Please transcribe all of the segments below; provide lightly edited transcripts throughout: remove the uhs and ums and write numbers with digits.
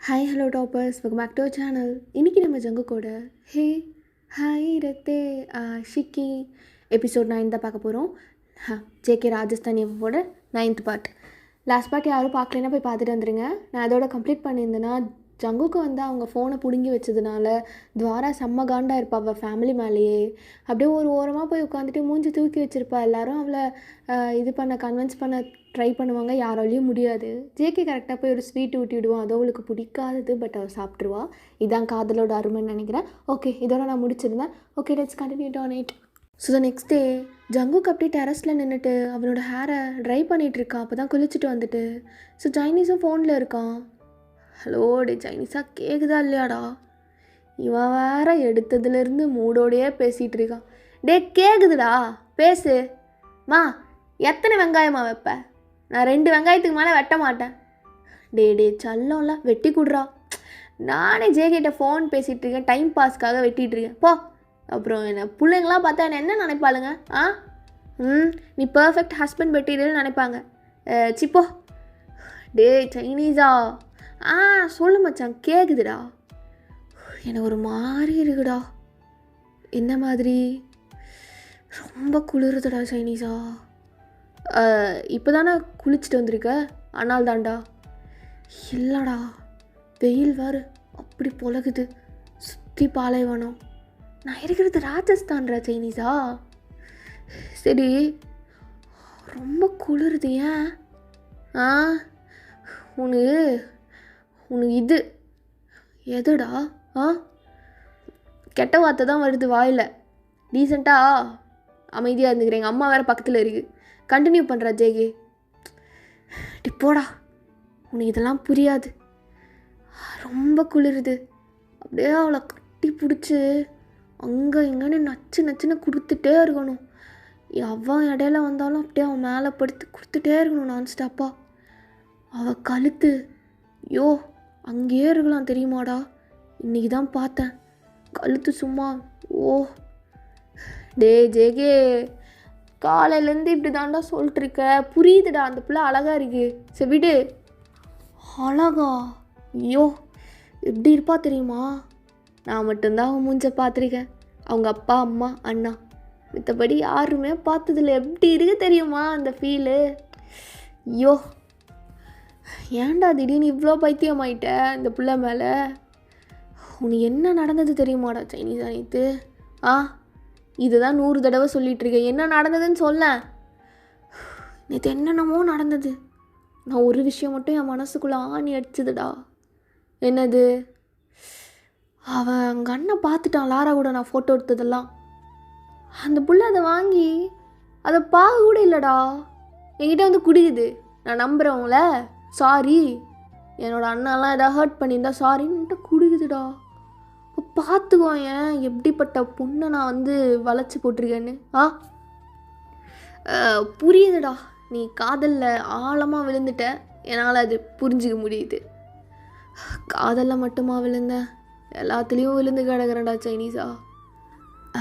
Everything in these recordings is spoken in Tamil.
Hi hello toppers welcome back to channel. இன்றைக்கி நம்ம ஜங்குக்கோட ஹே ஹாய் ரத்தே ஷிக்கி எபிசோட் 9 தான் பார்க்க போகிறோம். ஜேகே ராஜஸ்தானி எஃபோட 9th பார்ட். லாஸ்ட் பார்ட் யாரும் பார்க்கலன்னா போய் பார்த்துட்டு வந்துடுங்க. நான் அதோட கம்ப்ளீட் பண்ணியிருந்தேன்னா ஜங்குக்கு வந்து அவங்க ஃபோனை பிடுங்கி வச்சதுனால துவாரா செம்ம காண்டாக இருப்பா அவள் ஃபேமிலி மேலேயே. அப்படியே ஒரு ஓரமாக போய் உட்காந்துட்டு மூஞ்சி தூக்கி வச்சுருப்பா. எல்லோரும் அவளை இது பண்ண கன்வின்ஸ் பண்ண ட்ரை பண்ணுவாங்க, யாராலையும் முடியாது. ஜேகே கரெக்டாக போய் ஒரு ஸ்வீட் ஊட்டி விடுவான். அது அவளுக்கு பிடிக்காதது, பட் அவள் சாப்பிட்ருவா. இதான் காதலோட அருமைன்னு நினைக்கிறேன். ஓகே, இதோட நான் முடிச்சிருந்தேன். Okay, let's continue on it. So the next day ஜங்குக்கு அப்படியே டெரஸில் நின்றுட்டு அவனோட ஹேரை ட்ரை பண்ணிகிட்ருக்கான். அப்போ தான் குளிச்சுட்டு வந்துட்டு ஸோ சைனீஸும் ஃபோனில் இருக்கான். ஹலோ டே சைனீஸா, கேட்குதா இல்லையாடா? இவன் வேற எடுத்ததுலேருந்து மூடோடையே பேசிகிட்டு இருக்கான். டே கேட்குதுடா, பேசு. மா எத்தனை வெங்காயமா வைப்ப? நான் 2 வெங்காயத்துக்கு மேலே வெட்ட மாட்டேன். டே சல்லம்ல வெட்டி கொடுறா. நானே ஜேகிட்ட ஃபோன் பேசிகிட்டு இருக்கேன், டைம் பாஸ்க்காக வெட்டிகிட்ருக்கேன். போ. அப்புறம் என்ன பிள்ளைங்களாம் பார்த்தா என்ன நினைப்பாளுங்க? நீ பர்ஃபெக்ட் ஹஸ்பண்ட் மெட்டீரியல் நினைப்பாங்க. சிப்போ. டே சைனீஸா, சொல்லு மச்சான், கேட்குதுடா. எனக்கு ஒரு மாதிரி இருக்குடா. என்ன மாதிரி? ரொம்ப குளிருதுடா சைனீஸா. இப்போ தானே குளிச்சுட்டு வந்திருக்க, ஆனால் தான்டா. இல்லைடா, வெயில் வேறு அப்படி பொழகுது, சுற்றி பாலைவனம். நான் இருக்கிறது ராஜஸ்தான்டா சைனீஸா. சரி, ரொம்ப குளிருது ஏன்? உனக்கு இது எதுடா? கெட்ட வார்த்தை தான் வருது வாயில். டீசெண்டாக அமைதியாக இருந்துக்கிறேன். எங்கள் அம்மா வேறு பக்கத்தில் இருக்குது. கண்டினியூ பண்ணுறா ஜேகே. போடா, உனக்கு இதெல்லாம் புரியாது. ரொம்ப குளிருது. அப்படியே அவளை கட்டி பிடிச்சி அங்கே இங்கேன்னு நச்சுன்னு கொடுத்துட்டே இருக்கணும். அவன் இடையில வந்தாலும் அப்படியே அவன் மேலே படுத்து கொடுத்துட்டே இருக்கணும் நான்ஸ்டாப்பாக. அவள் கழுத்து, யோ அங்கேயே இருக்கலாம் தெரியுமாடா. இன்றைக்கி தான் பார்த்தேன் கழுத்து சும்மா. ஓ டே ஜேகே, காலையிலேருந்து இப்படி தாண்டா சொல்லிட்டுருக்க. புரியுதுடா, அந்த பிள்ளை அழகாக இருக்கு. சரி விடு. அழகா? ஐயோ எப்படி இருப்பா தெரியுமா? நான் மட்டும்தான் அவன் மூஞ்ச பார்த்துருக்கேன், அவங்க அப்பா அம்மா அண்ணா. மற்றபடி யாருமே பார்த்ததில்ல. எப்படி இருக்கு தெரியுமா அந்த ஃபீலு? ஐயோ ஏன்டா திடீர்னு இவ்வளோ பைத்தியமாயிட்ட இந்த பிள்ளை மேலே? உனக்கு என்ன நடந்தது தெரியுமாடா சைனீஸா நேற்று? இதுதான் 100 தடவை சொல்லிகிட்ருக்கேன். என்ன நடந்ததுன்னு சொல்ல. நேற்று என்னென்னமோ நடந்தது. நான் ஒரு விஷயம் மட்டும் என் மனசுக்குள்ளே ஆணி அடிச்சுதுடா. என்னது? அவன் அங்கே அண்ணன் பார்த்துட்டான் லாரா கூட நான் ஃபோட்டோ எடுத்ததெல்லாம். அந்த புள்ள அதை வாங்கி அதை பார்க்க கூட இல்லைடா, என்கிட்ட வந்து குடிக்குது. நான் நம்புகிறவங்கள, சாரி என்னோட அண்ணாலாம் எதாவது ஹர்ட் பண்ணியிருந்தா சாரின்ட்டு குடிக்குதுடா. இப்போ பார்த்துக்கோ ஏன் எப்படிப்பட்ட பொண்ணை நான் வந்து வளைச்சி போட்டிருக்கேன்னு. புரியுதுடா, நீ காதலில் ஆழமாக விழுந்துட்ட. என்னால் அது புரிஞ்சிக்க முடியுது. காதலில் மட்டுமா விழுந்தேன், எல்லாத்துலேயும் விழுந்து கிடக்கிறேன்டா சைனீஸா.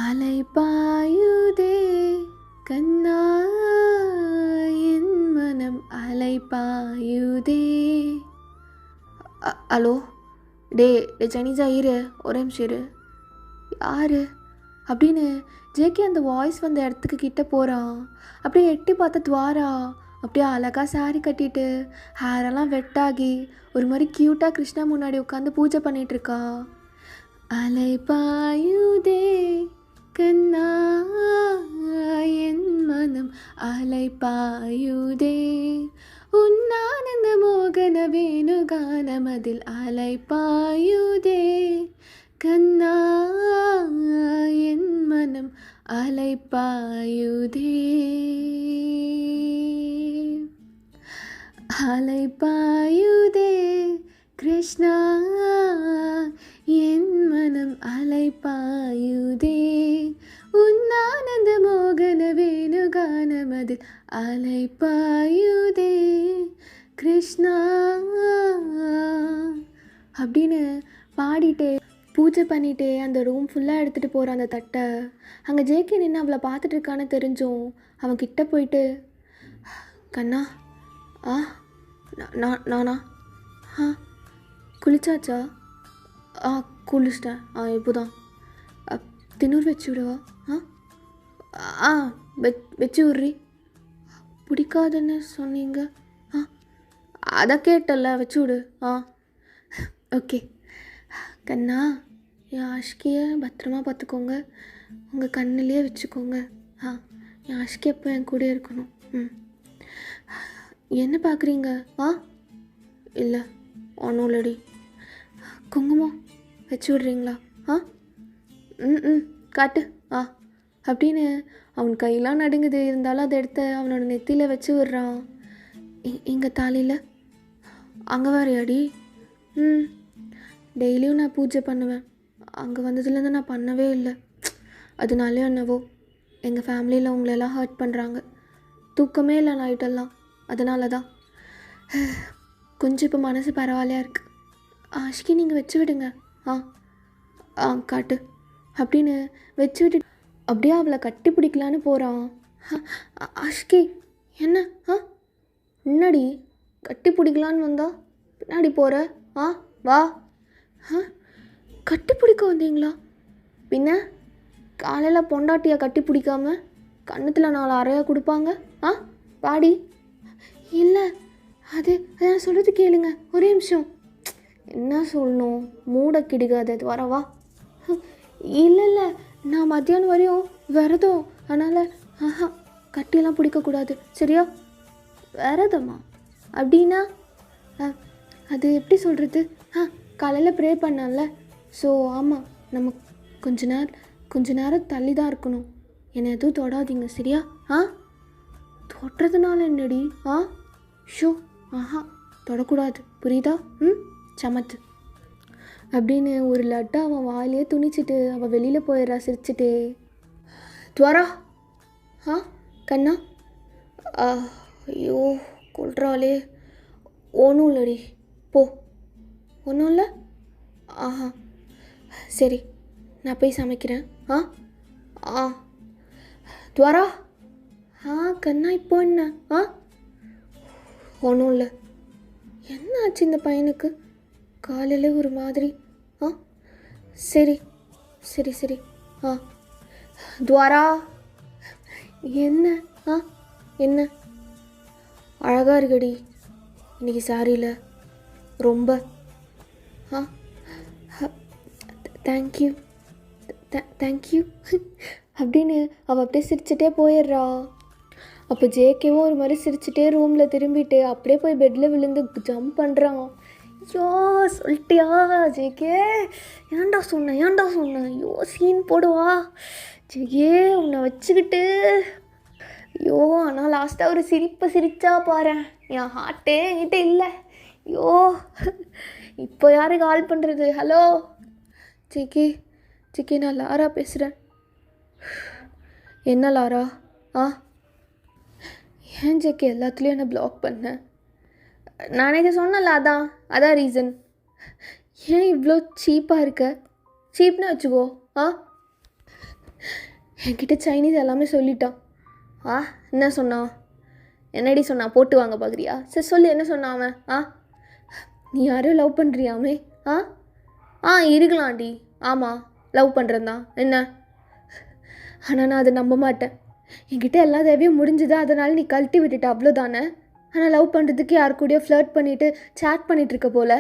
அலை பாயுதே கண்ணா என் மனம் அலை பாயுதே. ஹலோ டே சைனீஸா, இரு ஒரே நிமிஷம் இரு. யார் அப்படின்னு ஜேகே அந்த வாய்ஸ் வந்த இடத்துக்கு கிட்ட போகிறான். அப்படியே எட்டி பார்த்த துவாரா அப்படியே அழகாக சாரி கட்டிட்டு ஹேரெல்லாம் வெட்டாகி ஒரு மாதிரி க்யூட்டாக கிருஷ்ணா முன்னாடி உட்காந்து பூஜை பண்ணிகிட்ருக்கா. அலை பாயுதே கண்ணா என் மனம் அலை பாயுதே உன்னானந்த மோகன வேணுகானமதில் அலை பாயுதே கண்ணா என் மனம் அலை பாயுதே அலை பாயுதே கிருஷ்ணா என் மனம் அலை பாயுதே உன்னானந்த மோகன வேணுகானமதில் அலை பாயுதே கிருஷ்ணா அப்படின்னு பாடிட்டே பூஜை பண்ணிகிட்டே அந்த ரூம் ஃபுல்லாக எடுத்துகிட்டு போகிற அந்த தட்டை. அங்கே ஜேகே நின்று அவளை பார்த்துட்டு இருக்கான்னு தெரிஞ்சும் அவன் கிட்ட போயிட்டு, கண்ணா நானா குளிச்சாச்சா? ஆ குளிச்சிட்டேன். இப்போ தான். தின்னூறு வச்சு விடவா? ஆ வச்சு விட்றி. பிடிக்காதுன்னு சொன்னீங்க. ஆ அதான் கேட்டல, வச்சு விடு. ஓகே. கண்ணா, என் ஆஷ்கியை பத்திரமா பார்த்துக்கோங்க. உங்கள் கண்ணிலே வச்சுக்கோங்க. என் ஆஷ்கி எப்போ என் கூட இருக்கணும். என்ன பார்க்குறீங்க? இல்லை ஒன்றும் இல்லடி. குங்குமம் வச்சு விட்றீங்களா? காட்டு. அப்படின்னு அவன் கையெல்லாம் நடுங்குது. இருந்தாலும் அதை எடுத்து அவனோட நெத்தியில் வச்சு விட்றான். இங்கே தாலியில் அங்கே வேறையாடி? டெய்லியும் நான் பூஜை பண்ணுவேன். அங்கே வந்ததுலேருந்து நான் பண்ணவே இல்லை. அதனாலே என்னவோ எங்கள் ஃபேமிலியில் உங்களெல்லாம் ஹர்ட் பண்ணுறாங்க. தூக்கமே இல்லை நைட்டெல்லாம். அதனால தான் கொஞ்சம் இப்போ மனசு பரவாயில்லையா இருக்குது. ஆஷ்கி நீங்கள் வச்சு விடுங்க. காட்டு அப்படின்னு வச்சு விட்டு அப்படியே அவளை கட்டி பிடிக்கலான்னு போகிறான். ஆஷ்கி என்ன? முன்னாடி கட்டி பிடிக்கலான்னு வந்தா பின்னாடி போகிற. வா. கட்டி பிடிக்க வந்தீங்களா? பின்ன காலையில் பொண்டாட்டியை கட்டி பிடிக்காம கன்னத்தில் 4 அறையாக கொடுப்பாங்க. பாடி. இல்லை அது நான் சொல்கிறது கேளுங்க. ஒரே நிமிஷம். என்ன சொல்லணும்? மூட கிடுக்காது. அது வரவா? இல்லை நான் மத்தியானம் வரையும் விரதம். அதனால் கட்டியெல்லாம் பிடிக்கக்கூடாது. சரியா? விரதமா? அப்படின்னா அது எப்படி சொல்கிறது? காலையில் ப்ரே பண்ணல. ஸோ ஆமாம், நம்ம கொஞ்ச நேரம் தள்ளி தான் இருக்கணும். என்னை எதுவும் தொடாதீங்க. சரியா? தொடுறதுனால என்னடி? ஷோ தொடக்கூடாது. புரியுதா? சமத்து அப்படின்னு ஒரு லட்டை அவன் வாயிலே துணிச்சிட்டு அவள் வெளியில் போயிடுறா சிரிச்சிட்டு. துவரா. கண்ணா. ஐயோ கொள்றாளே. ஒன்றும் இல்லடி, போ. ஒன்றும் இல்லை. சரி, நான் போய் சமைக்கிறேன். துவரா. கண்ணா, இப்போ என்ன? ஒன்றும் இல்லை. என்ன ஆச்சு இந்த பையனுக்கு? காலையில் ஒரு மாதிரி. சரி சரி சரி. துவாரா. என்ன? என்ன? அழகாக இருக்கடி இன்னைக்கு சாரியில். ரொம்ப. தேங்க்யூ தேங்க்யூ அப்படின்னு அவள் அப்படியே சிரிச்சிட்டே போயிடுறா. அப்போ ஜேகேவும் ஒரு மாதிரி சிரிச்சிட்டே ரூமில் திரும்பிட்டு அப்படியே போய் பெட்டில் விழுந்து ஜம்ப் பண்ணுறான். ஐயோ சொல்லிட்டியா ஜேகே? ஏன்டா சொன்னேன்? ஐயோ சீன் போடுவா ஜேகே உன்னை வச்சுக்கிட்டு. ஐயோ ஆனால் லாஸ்ட்டாக ஒரு சிரிச்சா பாரு. என் ஹார்ட்டே என்கிட்ட இல்லை. ஐயோ இப்போ யாரு கால் பண்ணுறது? ஹலோ ஜேகே நான் லாரா பேசுகிறேன். என்ன லாரா? ஏன் ஜேகே எல்லாத்துலேயும் என்னை பிளாக் பண்ணேன்? நானே இதை சொன்னல, அதான் ரீசன். ஏன் இவ்வளோ சீப்பாக இருக்க? சீப்னு வச்சுக்கோ. என்கிட்ட சைனீஸ் எல்லாமே சொல்லிட்டான். என்ன சொன்னான்? என்னடி சொன்னான்? போட்டு வாங்க பார்க்குறியா? சரி சொல்லு, என்ன சொன்னான் அவன்? நீ யாரையும் லவ் பண்ணுறியாமே? இருக்கலாம்டி. ஆமாம், லவ் பண்ணுறேன் தான். என்ன? ஆனால் நான் அதை நம்ப மாட்டேன். என்கிட்ட எல்லா தேவையும் முடிஞ்சுதா, அதனால் நீ கழட்டி விட்டுட்ட, அவ்வளோதானே. ஆனால் லவ் பண்ணுறதுக்கு யார் கூடயோ ஃப்ளர்ட் பண்ணிவிட்டு சேட் பண்ணிகிட்ருக்க போல்.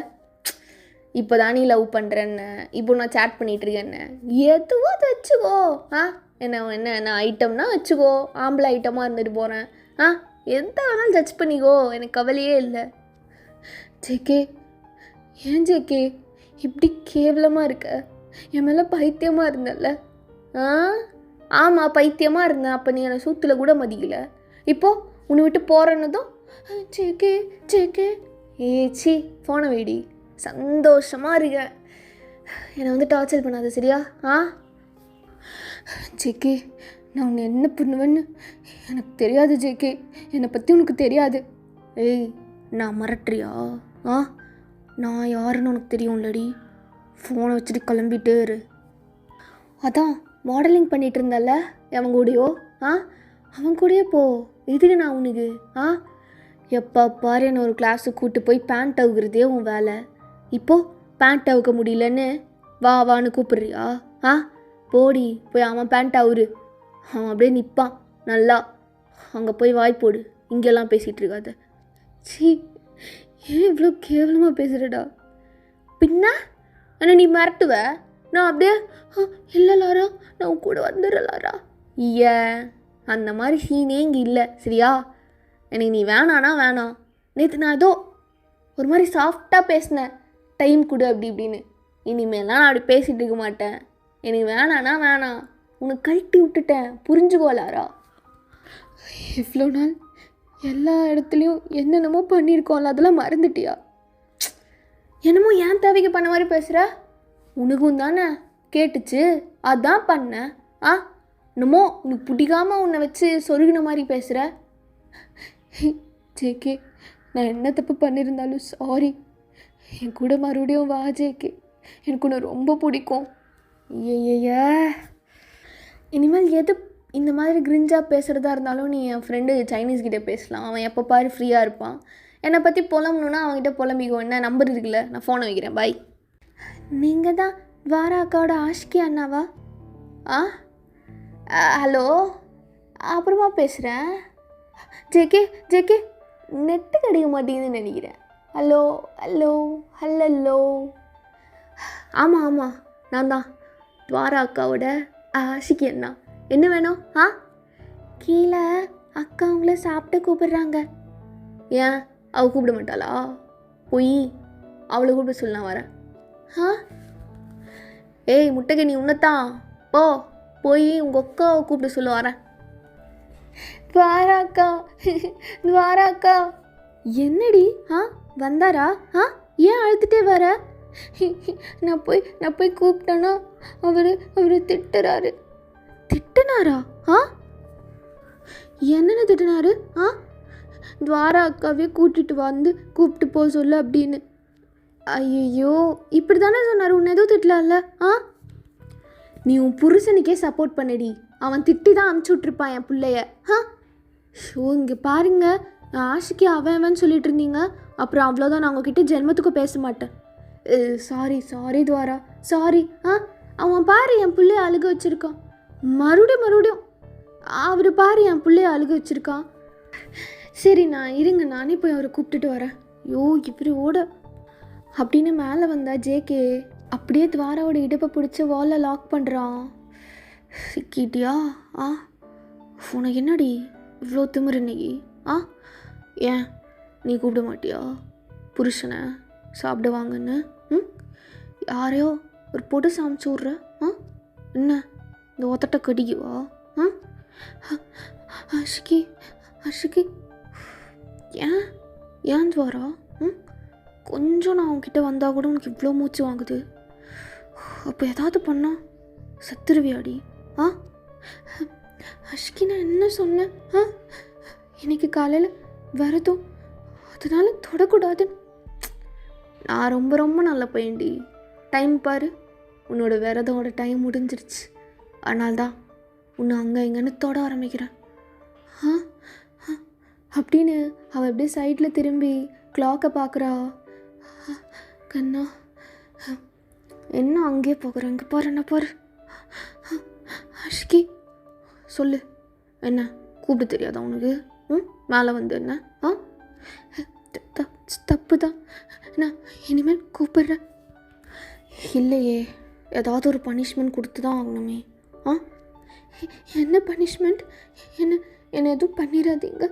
இப்போ தான் நீ லவ் பண்ணுறேன்னு, இப்போ நான் சேட் பண்ணிகிட்ருக்கேன்னு எதுவோ அதை வச்சுக்கோ. என்ன ஐட்டம்னா வச்சுக்கோ. ஆம்பளை ஐட்டமாக இருந்துட்டு போகிறேன். எந்த வேணாலும் ஜட்ஜ் பண்ணிக்கோ, எனக்கு கவலையே இல்லை. ஜேகே, ஏன் ஜேகே இப்படி கேவலமாக இருக்க? என் மேலே பைத்தியமாக இருந்தல்ல? ஆமாம் பைத்தியமாக இருந்தேன். அப்போ நீ என்னை சூத்தில் கூட மதிக்கலை. இப்போது உன்னை விட்டு போகிறேன்னதும் ஜேகே ஏச்சி ஃபோனை வைடி. சந்தோஷமாக இருக்கேன். என்னை டார்ச்சர் பண்ணாத சரியா? ஜேகே நான் உன்னை என்ன பண்ணுவேன்னு எனக்கு தெரியாது ஜேகே. என்னை பற்றி உனக்கு தெரியாது. ஏய் நான் மிரட்டுறியா? நான் யாருன்னு உனக்கு தெரியும்லடி. ஃபோனை வச்சுட்டு கிளம்பிட்டே இரு. அதான் மாடலிங் பண்ணிகிட்டு இருந்தல்ல அவன் கூடயோ? அவன் கூடயே போ. எதுக்கு நான் உனக்கு? எப்போ பாரு என்னை ஒரு கிளாஸுக்கு கூப்பிட்டு போய் பேண்ட் அவுகிறதே உன் வேலை. இப்போது பேண்ட் அவுக்க முடியலன்னு வா வான்னு கூப்பிட்றியா? போடி போய் அவன் பேண்ட் அவுரு. அவன் அப்படியே நிற்பான் நல்லா. அங்கே போய் வாய் போடு, இங்கெல்லாம் பேசிகிட்டு இருக்காத. சீ, ஏன் இவ்வளோ கேவலமாக பேசுகிறடா? பின்ன என்ன நீ மிரட்டுவ? நான் அப்படியே இல்லை லாரா, நான் கூட வந்துடுறேன் லாரா. அந்த மாதிரி சீனே இங்கே இல்லை சரியா? எனக்கு நீ வேணானா வேணாம். நேற்று நான் ஏதோ ஒரு மாதிரி சாஃப்டாக பேசினேன், டைம் கொடு அப்படி இப்படின்னு. இனிமேலாம் நான் அப்படி பேசிகிட்டு இருக்க மாட்டேன். எனக்கு வேணானா வேணாம். உனக்கு கழட்டி விட்டுட்டேன், புரிஞ்சுக்கோலாரா. இவ்வளோ நாள் எல்லா இடத்துலையும் என்னென்னமோ பண்ணியிருக்கோம்ல, அதெல்லாம் மறந்துட்டியா? என்னமோ ஏன் தேவைக்கு பண்ண மாதிரி பேசுகிற? உனக்கும் தானே கேட்டுச்சு, அதான் பண்ணேன். என்னமோ உனக்கு பிடிக்காமல் உன்னை வச்சு சொருகின மாதிரி பேசுகிற. ஜேகே, நான் என்ன தப்பு பண்ணியிருந்தாலும் சாரி. என் கூட மறுபடியும் வா ஜேகே, எனக்கு உன்னை ரொம்ப பிடிக்கும். இனிமேல் எது இந்த மாதிரி கிரிஞ்சாக பேசுகிறதா இருந்தாலும் நீ என் ஃப்ரெண்டு சைனீஸ்கிட்ட பேசலாம். அவன் எப்போ பாரு ஃப்ரீயாக இருப்பான். என்னை பற்றி புலம்பணுன்னா அவங்ககிட்ட புலம்பிக்கோ. என்ன நம்பர் இருக்குல்ல, நான் ஃபோனை வைக்கிறேன், பாய். நீங்கள் தான் துவாரா அக்காவோட ஆஷிகி அண்ணாவா? ஹலோ, அப்புறமா பேசுகிறேன். ஜேகே ஜேகே, நெட்டு கிடைக்க மாட்டேங்குதுன்னு நினைக்கிறேன். Hello hello hello. ஆமாம் ஆமாம், நான் தான் துவாரா அக்காவோட ஆஷிகி அண்ணா. என்ன வேணும்? கீழே அக்கா அவங்கள சாப்பிட்டு கூப்பிடுறாங்க. ஏன் அவள் கூப்பிட மாட்டாளா? போய் அவளை கூப்பிட சொல்லி நான் வரேன். ஏய் முட்டைக்கு, நீ உன்னத்தான் போ, போய் உங்கள் அக்காவை கூப்பிட சொல்ல வரேன். துவாராக்கா துவாராக்கா. என்னடி? வந்தாரா? ஏன் அழுத்துட்டே வர? நான் போய் கூப்பிட்டேன்னா அவர் திட்டுறாரு. திட்டுனாரா? என்னென்ன திட்டுனாரு? துவாரா அக்காவே கூப்பிட்டு போக சொல்லு அப்படின்னு. ஐயோ, இப்படி தானே சொன்னார், உன்னை எதுவும் திட்டலாம்ல? நீ உன் புருஷனுக்கே சப்போர்ட் பண்ணடி. அவன் திட்டி தான் அனுப்பிச்சி விட்ருப்பான் என் பிள்ளைய. ஷோ, இங்கே பாருங்க, நான் ஆஷிக்கு அவன் சொல்லிட்டு இருந்தீங்க. அப்புறம் அவ்வளோதான், நான் உங்ககிட்ட ஜென்மத்துக்கும் பேச மாட்டேன். சாரி துவாரா, சாரி. அவன் பாரு என் பிள்ளைய அழுக வச்சுருக்கான். மறுபடியும் அவர் பாரு என் பிள்ளைய அழுக வச்சுருக்கான். சரி, நானே போய் அவரை கூப்பிட்டுட்டு வரேன். ஐயோ, இப்படி ஓட அப்படின்னு மேலே வந்தா ஜேகே அப்படியே துவாராவோட இடுப்பை பிடிச்சி வாலில் லாக் பண்ணுறான். சிக்கிட்டியா? உனக்கு என்னடி இவ்வளோ திமிரு இன்னைக்கு? ஏன் நீ கூப்பிட மாட்டியா புருஷனை சாப்பிட வாங்கன்னு? யாரையோ ஒரு பொட்டு சாமிச்சு விட்ற. என்ன இந்த ஒத்தட்டை கடிக்குவா? அஷிகி ஏன் துவாரா? கொஞ்சம் நான் அவங்ககிட்ட வந்தால் கூட உனக்கு இவ்வளோ மூச்சு வாங்குது. அப்போ ஏதாவது பண்ணா சத்துருவியாடி? அஷிகி, நான் என்ன சொன்னேன்? இன்னைக்கு காலையில் வரதும் அதனால தொடக்கூடாதுன்னு. நான் ரொம்ப நல்ல பையன்டி. டைம் பாரு, உன்னோட விரதோட டைம் முடிஞ்சிருச்சு. அதனால்தான் உன்னை அங்கே இங்கேன்னு தொட ஆரம்பிக்கிறேன். அப்படின்னு அவள் அப்படியே சைடில் திரும்பி கிளாக்கை பார்க்குறா. கண்ணா, என்ன அங்கேயே போகிறேன்? இங்கே பாரு, என்ன பாரு. அஷிகி, சொல்லு, என்ன கூப்பிட தெரியாதா உனக்கு? மேலே வந்து என்ன? தப்பு தான், நான் இனிமேல் கூப்பிடுறேன். இல்லையே, ஏதாவது ஒரு பனிஷ்மெண்ட் கொடுத்து தான் ஆகணுமே. என்ன பனிஷ்மெண்ட்? என்ன எதுவும் பண்ணிடாதீங்க.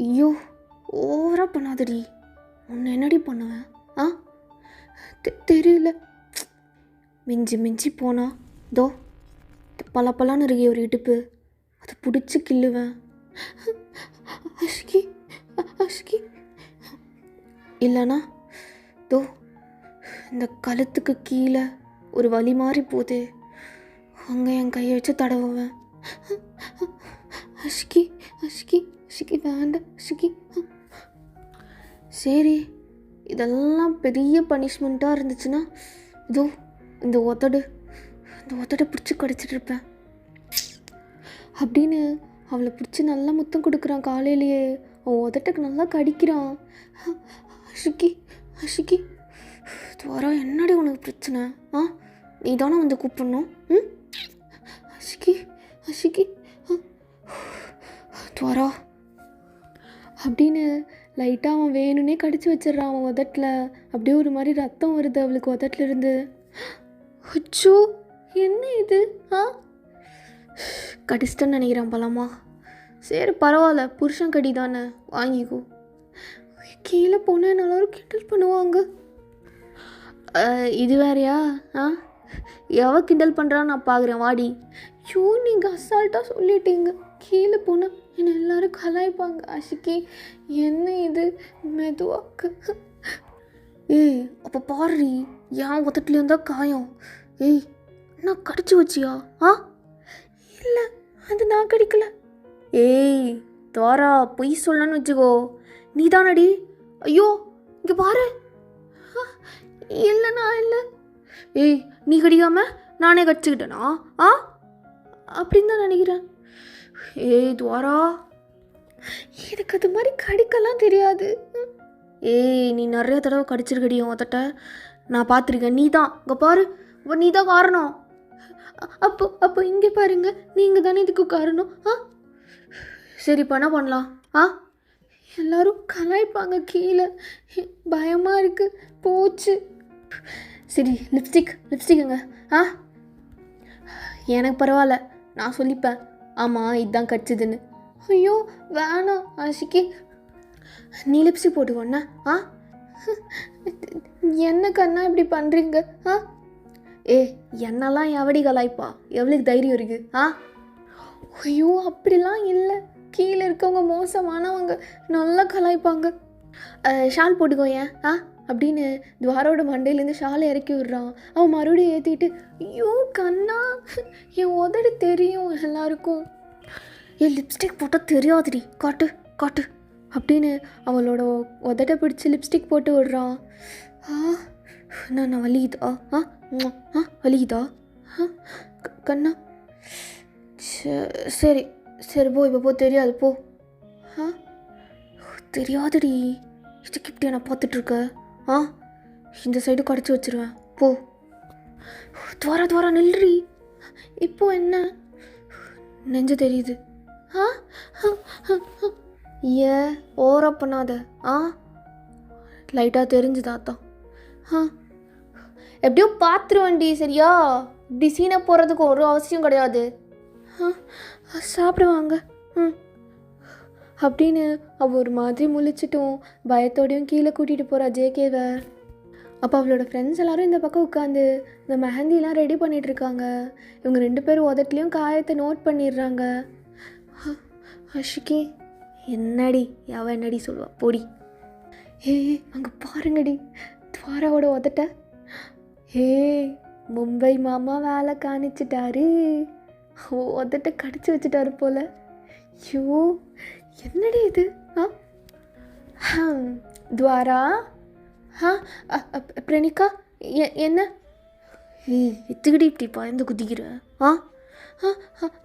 ஐயோ, ஓவராக பண்ணாதடி. உன்னை என்னடி பண்ணுவேன்? தெரியல. மிஞ்சி போனா தோ பலான்னு இருக்கிய ஒரு இடுப்பு, அதை பிடிச்சி கிள்ளுவேன். அஷிகி இல்லைனா தோ இந்த கழுத்துக்கு கீழே ஒரு வலி மாதிரி போதே, அங்கே என் கையை வச்சு தடவுவேன். அஷிகி வேண்டாம் அஷிகி. சரி, இதெல்லாம் பெரிய பனிஷ்மெண்ட்டாக இருந்துச்சுன்னா இதோ இந்த ஒத்தடை பிடிச்சி கடிச்சிட்ருப்பேன் அப்படின்னு அவளை பிடிச்சி நல்லா முத்தம் கொடுக்குறான். காலையிலேயே அவன் உதட்டுக்கு நல்லா கடிக்கிறான். அஷிகி துவாரா என்னடி உனக்கு பிரச்சனை? நீ தானே வந்து கூப்பிடணும். அஷிக்கி அஷிக்கி துவாரா அப்படின்னு லைட்டாக அவன் வேணும்னே கடிச்சு வச்சிட்றான் அவன் உதட்டில். அப்படியே ஒரு மாதிரி ரத்தம் வருது அவளுக்கு உதட்டில் இருந்து. அச்சோ என்ன இது? கடிச்சிட்டேன்னு நினைக்கிறான் பலமா. சரி பரவாயில்ல, புருஷன் கடி தானே, வாங்கிக்கோ. கீழே போனால் எல்லோரும் கிண்டல் பண்ணுவாங்க. இது வேறையா? எவ கிண்டல் பண்ணுறான்னு நான் பார்க்குறேன், வாடி. ஐயோ நீங்கள் அசால்ட்டாக சொல்லிட்டீங்க. கீழே போனால் என்னை எல்லோரும் கலாய்ப்பாங்க. அஷிக்கி என்ன இது? மெதுவாக்கு. ஏய் அப்போ பாருடி, ஏன் உதட்டுலேயும் தான் காயம். ஏய் நான் கடிச்சு வச்சியா? இல்லை அது நான் கடிக்கல. ஏய் துவாரா பொய் சொல்லணும்னு வச்சுக்கோ, நீ தானடி. ஐயோ இங்கே பாரு. இல்லை நான் இல்லை. ஏய் நீ கடிக்காம நானே கடிச்சுக்கிட்டேனா? அப்படின்னு தான் நினைக்கிறேன். ஏய் துவாரா எனக்கு அது மாதிரி கடிக்கலாம் தெரியாது. ஏய் நீ நிறைய தடவை கடிச்சிருக்கடியும் உதட்ட, நான் பார்த்துருக்கேன். நீ தான் இங்கே பாரு, நீ தான் காரணம். அப்போ இங்கே பாருங்க, நீங்கள் தானே இதுக்கு காரணம். சரி இப்போ என்ன பண்ணலாம்? எல்லோரும் கலாய்ப்பாங்க கீழே, பயமாக இருக்குது. போச்சு. சரி லிப்ஸ்டிக்குங்க. எனக்கு பரவாயில்ல, நான் சொல்லிப்பேன். ஆமாம் இதுதான் கடிச்சதுன்னு. ஐயோ வேணாம் அஷிக்கி, நீ லிப்ஸ்டிக் போட்டுக்கோண்ணா. என்ன கண்ணா இப்படி பண்ணுறீங்க? என்னெல்லாம் எவடி கலாய்ப்பா? எவ்வளோக்கு தைரியம் இருக்குது? ஐயோ அப்படிலாம் இல்லை, கீழே இருக்கவங்க மோசமானவங்க, நல்லா கலாய்ப்பாங்க. ஷால் போட்டுக்கோ ஏன் அப்படின்னு துவாரோட மண்டையிலேருந்து ஷாலை இறக்கி விட்றான். அவன் மறுபடியும் ஏற்றிட்டு, ஐயோ கண்ணா என் உதடு தெரியும் எல்லாருக்கும். என் லிப்ஸ்டிக் போட்டால் தெரியாதுடி, காட்டு காட்டு அப்படின்னு அவளோட உதட்டை பிடிச்சி லிப்ஸ்டிக் போட்டு விடுறான். நான் வலிக்குதா? வலிக்குதா கண்ணா? சரி சரி போ, இப்போ போ, தெரியாது போ. தெரியாதுடி, இதுக்கு இப்படியா நான் பார்த்துட்ருக்க? இந்த சைடு கடிச்சு வச்சிருவேன், போ. துவாரா நில்றி. இப்போ என்ன? நெஞ்சு தெரியுது. ஓவரா பண்ணாத. லைட்டாக தெரிஞ்சுதாத்தான். எப்படியோ பார்த்துருவேன்டி, சரியா? இப்படி சீனை போடுறதுக்கு ஒரு அவசியம் கிடையாது. சாப்பிடுவாங்க அப்படின்னு அவள் ஒரு மாதிரி முழிச்சிட்டும் பயத்தோடையும் கீழே கூட்டிகிட்டு போகிறா ஜேகேவை. அப்போ அவளோட ஃப்ரெண்ட்ஸ் எல்லோரும் இந்த பக்கம் உட்காந்து இந்த மெஹந்திலாம் ரெடி பண்ணிகிட்ருக்காங்க. இவங்க 2 பேரும் உதட்லேயும் காயத்தை நோட் பண்ணிடுறாங்க. அஷிக்கி என்னடி என்னடி சொல்லுவா, பொடி. அங்கே பாருங்கடி துவாராவோட உதட்ட. மும்பை மாமா வேலை காணிச்சிட்டாரு, உதட்ட கடிச்சு வச்சுட்டாரு போல. ஐயோ என்னடி இது? துவாரா பிரணிகா என்ன எத்துக்கிட்டு இப்படி பயந்து குதிக்கிற?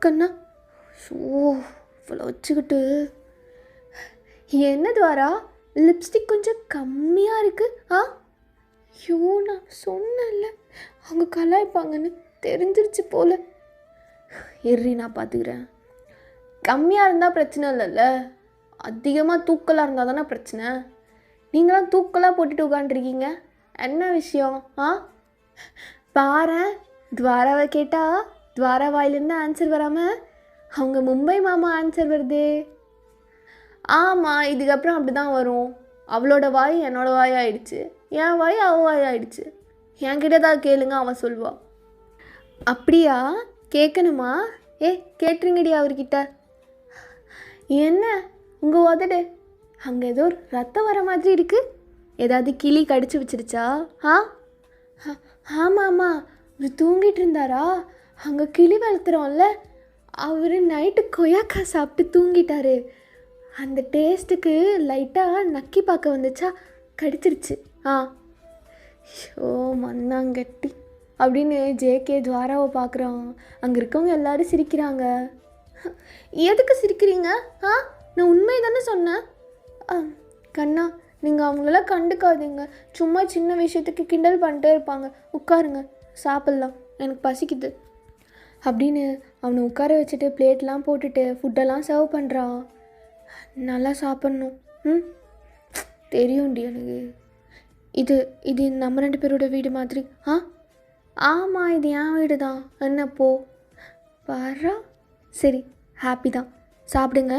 கண்ணா இவ்வளோ வச்சுக்கிட்டு. என்ன துவாரா லிப்ஸ்டிக் கொஞ்சம் கம்மியாக இருக்குது? ஐயோ நான் சொன்னேன்ல அவங்க கலாய்ப்பாங்கன்னு, தெரிஞ்சிருச்சு போல. எர்ரி நான் பார்த்துக்கிறேன். கம்மியாக இருந்தால் பிரச்சனை இல்லைல்ல, அதிகமாக தூக்கலாக இருந்தால் தானே பிரச்சனை. நீங்களாம் தூக்கலாக போட்டுட்டு உட்காந்துருக்கீங்க, என்ன விஷயம்? பாரேன், துவாராவை கேட்டால் துவாரா வாயிலேருந்து ஆன்சர் வராமல் அவங்க மும்பை மாமா ஆன்சர் வருதே. ஆமாம் இதுக்கப்புறம் அப்படி தான் வரும். அவளோட வாய் என்னோட வாய் ஆயிடுச்சு, என் வாய் அவள் வாய் ஆயிடுச்சு. என்கிட்ட தான் கேளுங்க, அவன் சொல்வாள். அப்படியா? கேட்கணுமா? கேட்டுருங்கடி அவர்கிட்ட. என்ன உங்கள் உதடு அங்கே ஏதோ ரத்தம் வர மாதிரி இருக்குது, ஏதாவது கிளி கடிச்சு வச்சிருச்சா? ஆமாம் அவர் தூங்கிட்டு இருந்தாரா? அங்கே கிளி வளர்த்துறோம்ல, அவர் நைட்டு கொய்யாக்கா சாப்பிட்டு தூங்கிட்டாரு. அந்த டேஸ்ட்டுக்கு லைட்டாக நக்கி பார்க்க வந்துச்சா, கடிச்சிருச்சு. ஷோ மண்ணாங்கட்டி அப்படின்னு ஜேகே துவாராவை பார்க்குறான். அங்கே இருக்கவங்க எல்லோரும் சிரிக்கிறாங்க. எதுக்கு சிரிக்கிறீங்க? நான் உண்மை தானே சொன்னேன். கண்ணா நீங்கள் அவங்களெல்லாம் கண்டுக்காதீங்க. சும்மா சின்ன விஷயத்துக்கு கிண்டல் பண்ணிட்டே இருப்பாங்க. உட்காருங்க, சாப்பிட்லாம், எனக்கு பசிக்குது அப்படின்னு அவனை உட்கார வச்சுட்டு பிளேட்லாம் போட்டுட்டு ஃபுட்டெல்லாம் சர்வ் பண்ணுறான். நல்லா சாப்பிட்ணும். தெரியும்டி எனக்கு. இது இது நம்ம 2 பேரோட வீடு மாதிரி. ஆமாம், இது என் வீடு தான். என்னப்போ வர்றா? சரி, ஹாப்பி தான். சாப்பிடுங்க,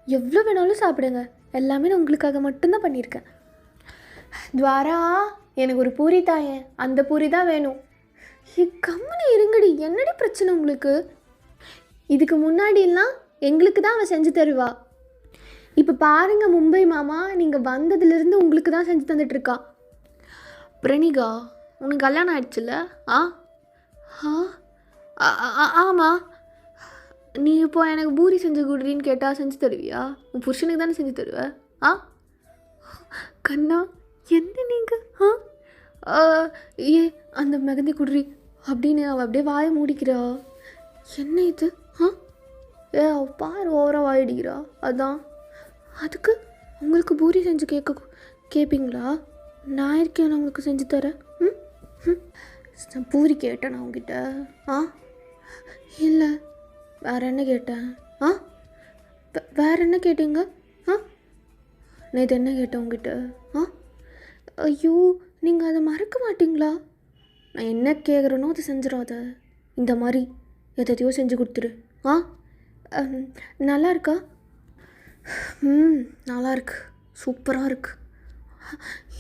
எவ்வளோ வேணாலும் சாப்பிடுங்க. எல்லாமே நான் உங்களுக்காக மட்டும்தான் பண்ணியிருக்கேன். துவாரா, எனக்கு ஒரு பூரி தாயேன், அந்த பூரி தான் வேணும். கம்முன்னு இருங்கடி, என்னடி பிரச்சனை உங்களுக்கு? இதுக்கு முன்னாடிலாம் எங்களுக்கு தான் அவன் செஞ்சு தருவா. இப்போ பாருங்கள் மும்பை மாமா, நீங்கள் வந்ததுலேருந்து உங்களுக்கு தான் செஞ்சு தந்துட்டுருக்கா. பிரணிகா, உனக்கு கல்யாணம் ஆயிடுச்சுல்ல? ஆமாம். நீ இப்போ எனக்கு பூரி செஞ்சு குடுறின்னு கேட்டால் செஞ்சு தருவியா? உன் புருஷனுக்கு தானே செஞ்சு தருவேன். கண்ணா, என்ன நீங்கள் ஏ அந்த மெகந்தி குடுறி அப்படின்னு அவள் அப்படியே வாயை மூடிக்கிறா. என்ன இது? அவள் பாரு ஓவராக வாயிடிக்கிறா. அதான் அதுக்கு உங்களுக்கு பூரி செஞ்சு கேட்பீங்களா? நான் இருக்கேன், உங்களுக்கு செஞ்சு தரேன். பூரி கேட்டேன் நான் உங்ககிட்ட. இல்லை, வேறு என்ன கேட்டேன்? வேறு என்ன கேட்டீங்க? நேற்று என்ன கேட்டேன் உங்ககிட்ட? ஐயோ, நீங்கள் அதை மறக்க மாட்டிங்களா? நான் என்ன கேட்குறேனோ அதை செஞ்சிடாத. இந்த மாதிரி எதையோ செஞ்சு கொடுத்துரு. நல்லா இருக்கா? நல்லா இருக்கு, சூப்பராக இருக்கு.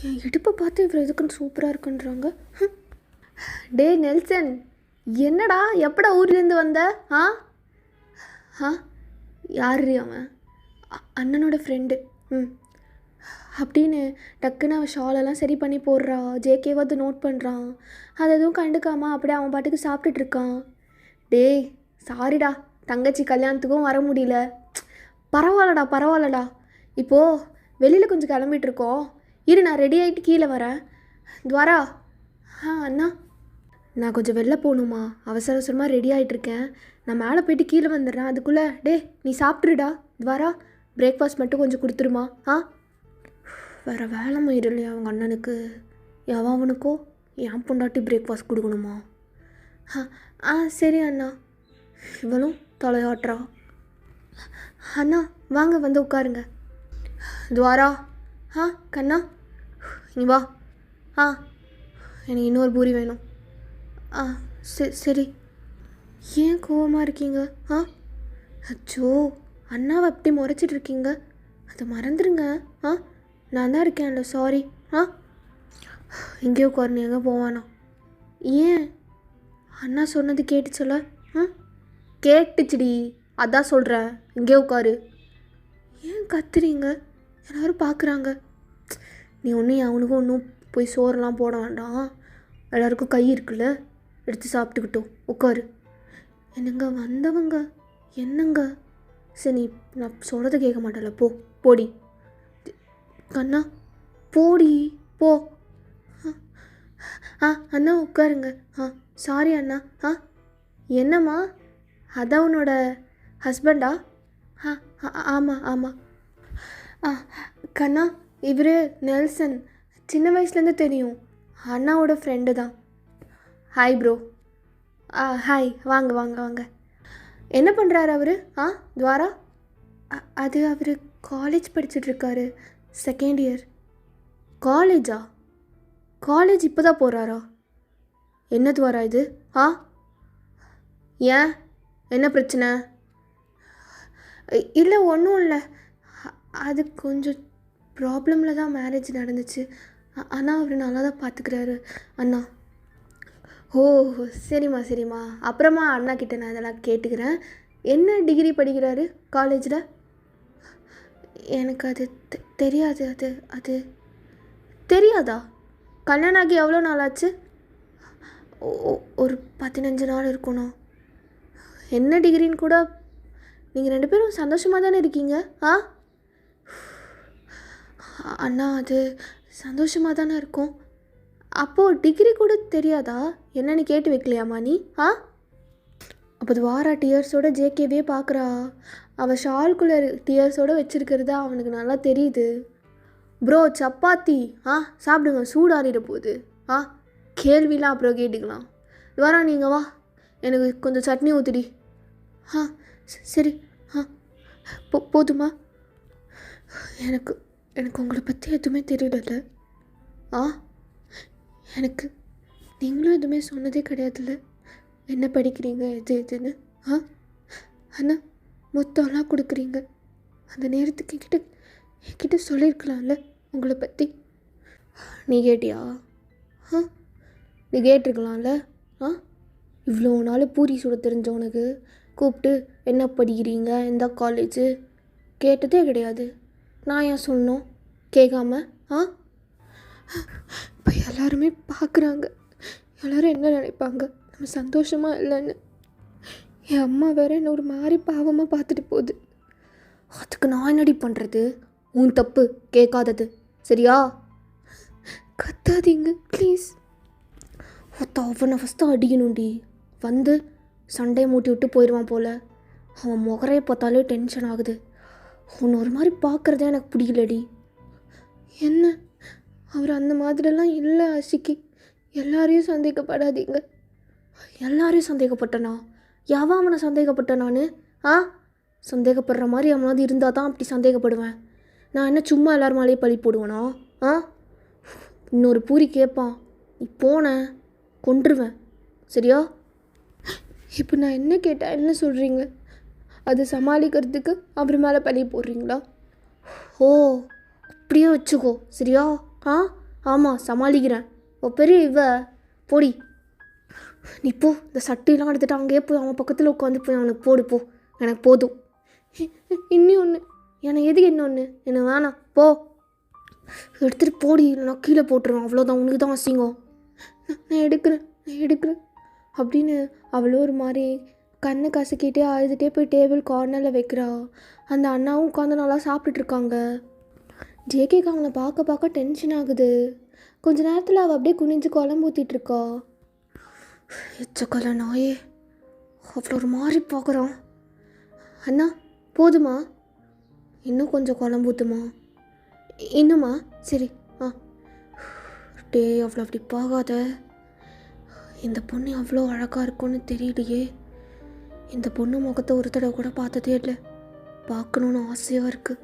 என் இடுப்பை பார்த்து இவ்வளோ எதுக்குன்னு சூப்பராக இருக்குன்றாங்க. டே நெல்சன், என்னடா எப்படா ஊர்லேருந்து வந்த? யார் அவன்? அண்ணனோட ஃப்ரெண்டு. அப்படின்னு டக்குன்னு அவன் ஷாலெல்லாம் சரி பண்ணி போடுறா. ஜேகேவாவது நோட் பண்ணுறான். அது எதுவும் கண்டுக்காமல் அப்படியே அவன் பாட்டுக்கு சாப்பிட்டுட்ருக்கான். டேய் சாரிடா, தங்கச்சி கல்யாணத்துக்கும் வர முடியல. பரவாயில்லடா. இப்போது வெளியில் கொஞ்சம் கிளம்பிகிட்ருக்கோம். இரு, நான் ரெடி ஆகிட்டு கீழே வரேன். துவாரா. அண்ணா, நான் கொஞ்சம் வெளில போகணுமா, அவசரமாக ரெடி ஆகிட்ருக்கேன். நான் மேலே போயிட்டு கீழே வந்துடுறேன். அதுக்குள்ளே நீ சாப்பிட்ருடா. துவாரா, பிரேக்ஃபாஸ்ட் மட்டும் கொஞ்சம் கொடுத்துருமா. வேறு வேலை மயிரலையா அவங்க அண்ணனுக்கு? அவனுக்கோ என் பொண்டாட்டி பிரேக்ஃபாஸ்ட் கொடுக்கணுமா? சரி அண்ணா. இவனும் தலையாட்டுறா. அண்ணா வாங்க, வந்து உட்காருங்க. துவாரா. கண்ணா நீ வா. எனக்கு இன்னொரு பூரி வேணும். சரி. ஏன் கோவமாக இருக்கீங்க? அச்சோ, அண்ணாவை அப்படி முறைச்சிட்ருக்கீங்க. அதை மறந்துடுங்க. நான் தான் இருக்கேன்ல, சாரி. இங்கேயோ உட்காரு, எங்கே போவானா? ஏன்? அண்ணா சொன்னது கேட்டுச்சுல? கேட்டுச்சுடி, அதான் சொல்கிறேன். இங்கே உட்காரு. ஏன் கத்துறீங்க? எல்லோரும் பார்க்குறாங்க. நீ ஒன்றும் அவனுக்கும் ஒன்றும் போய் சோறெல்லாம் போட வேண்டாம். எல்லாருக்கும் கை இருக்குல்ல, எடுத்து சாப்பிட்டுக்கிட்டோம். உட்காரு. என்னங்க வந்தவங்க என்னங்க? சரி, நீ நான் சொல்கிறத கேட்க மாட்டேல, போடி. கண்ணா போடி, போ. அண்ணா உட்காருங்க. சாரி அண்ணா. என்னம்மா, அதான் உன்னோட ஹஸ்பண்டா? ஆமாம். கண்ணா, இவர் நெல்சன், சின்ன வயசுலேருந்து தெரியும். அண்ணாவோட ஃப்ரெண்டு தான். Hi bro. ஹாய், வாங்க. என்ன பண்ணுறாரு அவர்? துவாரா? அது அவர் காலேஜ் படிச்சுட்ருக்காரு, செகண்ட் இயர். காலேஜா? காலேஜ் இப்போ தான் போகிறாரா? என்ன துவாரா இது? ஏன், என்ன பிரச்சனை? இல்லை, ஒன்றும் இல்லை. அது கொஞ்சம் ப்ராப்ளமில் தான் மேரேஜ் நடந்துச்சு. ஆனால் அவர் நல்லா தான் பார்த்துக்கிறாரு அண்ணா. ஓ, சரிம்மா. அப்புறமா அண்ணா கிட்டே நான் இதெல்லாம் கேட்டுக்கிறேன். என்ன டிகிரி படிக்கிறாரு காலேஜில்? எனக்கு அது தெரியாது. அது தெரியாதா? கல்யாணம் ஆகி எவ்வளோ நாள் ஆச்சு? ஒரு 15 நாள் இருக்கணும். என்ன டிகிரின்னு கூட? நீங்கள் 2 பேரும் சந்தோஷமாக தானே இருக்கீங்க? அண்ணா, அது சந்தோஷமாக தானே இருக்கும். அப்போது டிகிரி கூட தெரியாதா? என்னன்னு கேட்டு வைக்கலையாம்மா நீ? அப்போ துவாரா டியர்ஸோட ஜேகேவே பார்க்குறா. அவள் ஷால்குள்ளே டியர்ஸோடு வச்சுருக்கிறதா அவனுக்கு நல்லா தெரியுது. ப்ரோ சப்பாத்தி சாப்பிடுங்க, சூடாறிட போகுது. கேள்விலாம் அப்புறம் கேட்டுக்கலாம். வரா நீங்கள் வா, எனக்கு கொஞ்சம் சட்னி ஊற்றுடி. சரி. போதுமா? எனக்கு எனக்கு உங்களை பற்றி எதுவுமே தெரியல. எனக்கு நீங்களும் எதுவுமே சொன்னதே கிடையாதுல்ல, என்ன படிக்கிறீங்க எதுன்னு. அண்ணா மொத்தம்லாம் கொடுக்குறீங்க. அந்த நேரத்துக்கு என்கிட்ட சொல்லியிருக்கலாம்ல உங்களை பற்றி. நீ கேட்டியா? நீ கேட்டிருக்கலாம்ல. இவ்வளோ நாள் பூரி சுட தெரிஞ்சவனுக்கு கூப்பிட்டு என்ன படிக்கிறீங்க, எந்த காலேஜு கேட்டதே கிடையாது. நான் ஏன் சொன்னோம் கேட்காம? இப்போ எல்லாருமே பார்க்குறாங்க, எல்லோரும் என்ன நினைப்பாங்க, நம்ம சந்தோஷமாக இல்லைன்னு. என் அம்மா வேறு என்ன ஒரு மாதிரி பாவமாக பார்த்துட்டு போகுது. அதுக்கு நான் என்னடி பண்ணுறது? உன் தப்பு கேட்காதது, சரியா? கத்தாதீங்க ப்ளீஸ். அவனை ஃபஸ்ட்டு அடிக்கணும்டி. வந்து சண்டையை மூட்டி விட்டு போயிடுவான் போல். அவன் முகரையை பார்த்தாலே டென்ஷன் ஆகுது. அவன் ஒரு மாதிரி பார்க்குறதே எனக்கு பிடிக்கலடி. என்ன அவர் அந்த மாதிரிலாம் இல்லை ஆஷிக்கி. எல்லாரையும் சந்தேகப்படாதீங்க. எல்லாரையும் சந்தேகப்பட்டனா? அவனை சந்தேகப்பட்டேன் நான்? சந்தேகப்படுற மாதிரி அவனாவது இருந்தால் தான் அப்படி சந்தேகப்படுவேன். நான் என்ன சும்மா எல்லார் மேலேயே பழி போடுவேனா? இன்னொரு பூரி கேட்பான், நீ போன கொன்றுவேன், சரியா? இப்போ நான் என்ன கேட்டால் என்ன சொல்கிறீங்க? அது சமாளிக்கிறதுக்கு அவர் மேலே பழி போடுறீங்களா? ஓ அப்படியே வச்சுக்கோ, சரியா? ஆமாம் சமாளிக்கிறேன். பெரிய போடி. நீ போ, இந்த சட்டையெல்லாம் எடுத்துகிட்டு அங்கேயே போய் அவன் பக்கத்தில் உட்காந்து போய் அவனுக்கு போடு போ. எனக்கு போதும். இன்னும் ஒன்று எனக்கு எதுக்கு இன்னொன்று? எனக்கு வேணாம், போ. எடுத்துகிட்டு போடி, நான் கீழே போட்டுருவேன், அவ்வளோதான். உனக்கு தான் அசிங்கம். நான் எடுக்கிறேன் அப்படின்னு அவ்வளோ ஒரு மாதிரி கண்ணை கசக்கிட்டே அழுதுகிட்டே போய் டேபிள் கார்னரில் வைக்கிறா. அந்த அண்ணாவும் உட்காந்து நல்லா சாப்பிட்டுட்ருக்காங்க. ஜேகேக்கு அவங்கள பார்க்க டென்ஷன் ஆகுது. கொஞ்ச நேரத்தில் அவள் அப்படியே குனிஞ்சு குழம்பு ஊற்றிட்டுருக்கா. எச்சக்கல நாயே, அவ்வளோ ஒரு மாதிரி பார்க்குறான். அண்ணா போதுமா? இன்னும் கொஞ்சம் குழம்பு ஊற்றுமா? இன்னுமா? சரி. டே அவ்வளோ அப்படி பார்க்காத. இந்த பொண்ணு அவ்வளோ அழகாக இருக்கும்னு தெரியலையே. இந்த பொண்ணு முகத்தை ஒரு தடவை கூட பார்த்ததே இல்லை. பார்க்கணுன்னு ஆசையாக இருக்குது.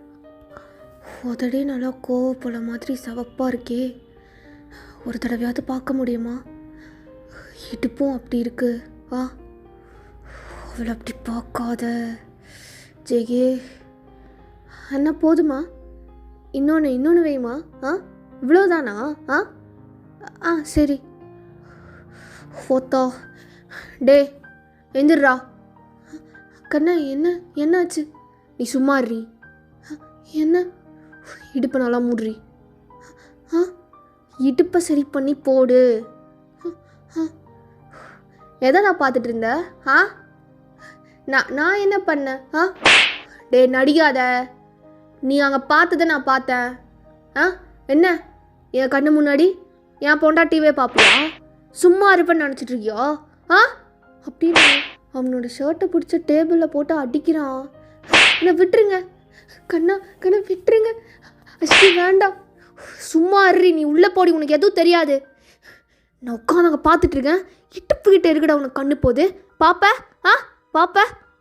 உதடே நல்லா கோவப்போல மாதிரி சவப்பாக இருக்கே. ஒரு தடவையாவது பார்க்க முடியுமா? இடுப்பும் அப்படி இருக்கு. அவளை அப்படி பார்க்காத ஜெயே. அண்ணா போதுமா? இன்னொன்று வேயுமா? இவ்வளோதானா? சரி. ஓத்தா டே எந்திரா. கண்ணா என்னாச்சு? நீ சும்மாறி. என்ன? இடுப்பை நல்லா மூடுறி. இடுப்பை சரி பண்ணி போடு. எதை நான் பார்த்துட்டு இருந்த? நான் என்ன பண்ணேன்? டே நடிக்காத. நீ அங்கே பார்த்ததை நான் பார்த்தேன். என்ன என் கண்ணு முன்னாடி என் பொண்டாட்டிவே பார்ப்பியா? சும்மா இருப்பேன்னு நினச்சிட்ருக்கியோ? அப்படின்னு அவனோட ஷர்ட்டை பிடிச்ச டேபிளில் போட்டு அடிக்கிறான். என்னை விட்டுருங்க கண்ணா விட்டுருங்க. அஷ்டி வேண்டாம், சும்மா இருறி. நீ உள்ளே போடி, உனக்கு எதுவும் தெரியாது. நான் உட்காந்து அங்கே பார்த்துட்ருக்கேன். இட்டுப்புக்கிட்ட இருக்குடா உனக்கு கண்ணு போகுது. பாப்ப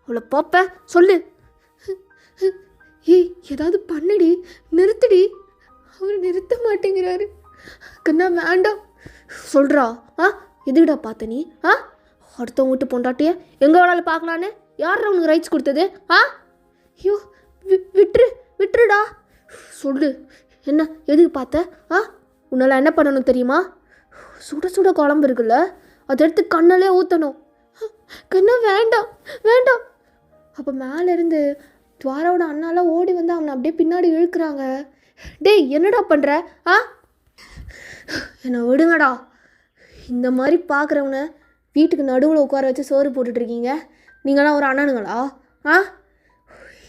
அவளை பாப்ப சொல்லு. ஏய் ஏதாவது பண்ணுடி, நிறுத்துடி. அவர் நிறுத்த மாட்டேங்கிறாரு. கண்ணா வேண்டாம் சொல்கிறா. எதுக்குடா பார்த்த நீ? அடுத்தவங்க விட்டு பொண்டாட்டிய எங்கே வேணாலும் பார்க்கலான்னு யார் உனக்கு ரைட்ஸ் கொடுத்தது? ஐயோ விட்டுருடா. சொல்லு, என்ன எதுக்கு பார்த்த? உன்னால் என்ன பண்ணணும் தெரியுமா? சுட குழம்பு இருக்குல்ல, அதை எடுத்து கண்ணிலே ஊற்றணும். கண்ணா வேண்டாம். அப்போ மேலேருந்து துவாராவோட அண்ணாலாம் ஓடி வந்து அவனை அப்படியே பின்னாடி இழுக்கிறாங்க. டேய் என்னடா பண்ணுற? என்னை விடுங்கடா. இந்த மாதிரி பார்க்குறவனை வீட்டுக்கு நடுவில் உட்கார வச்சு சோறு போட்டுட்ருக்கீங்க. நீங்களாம் ஒரு அண்ணனுங்களா?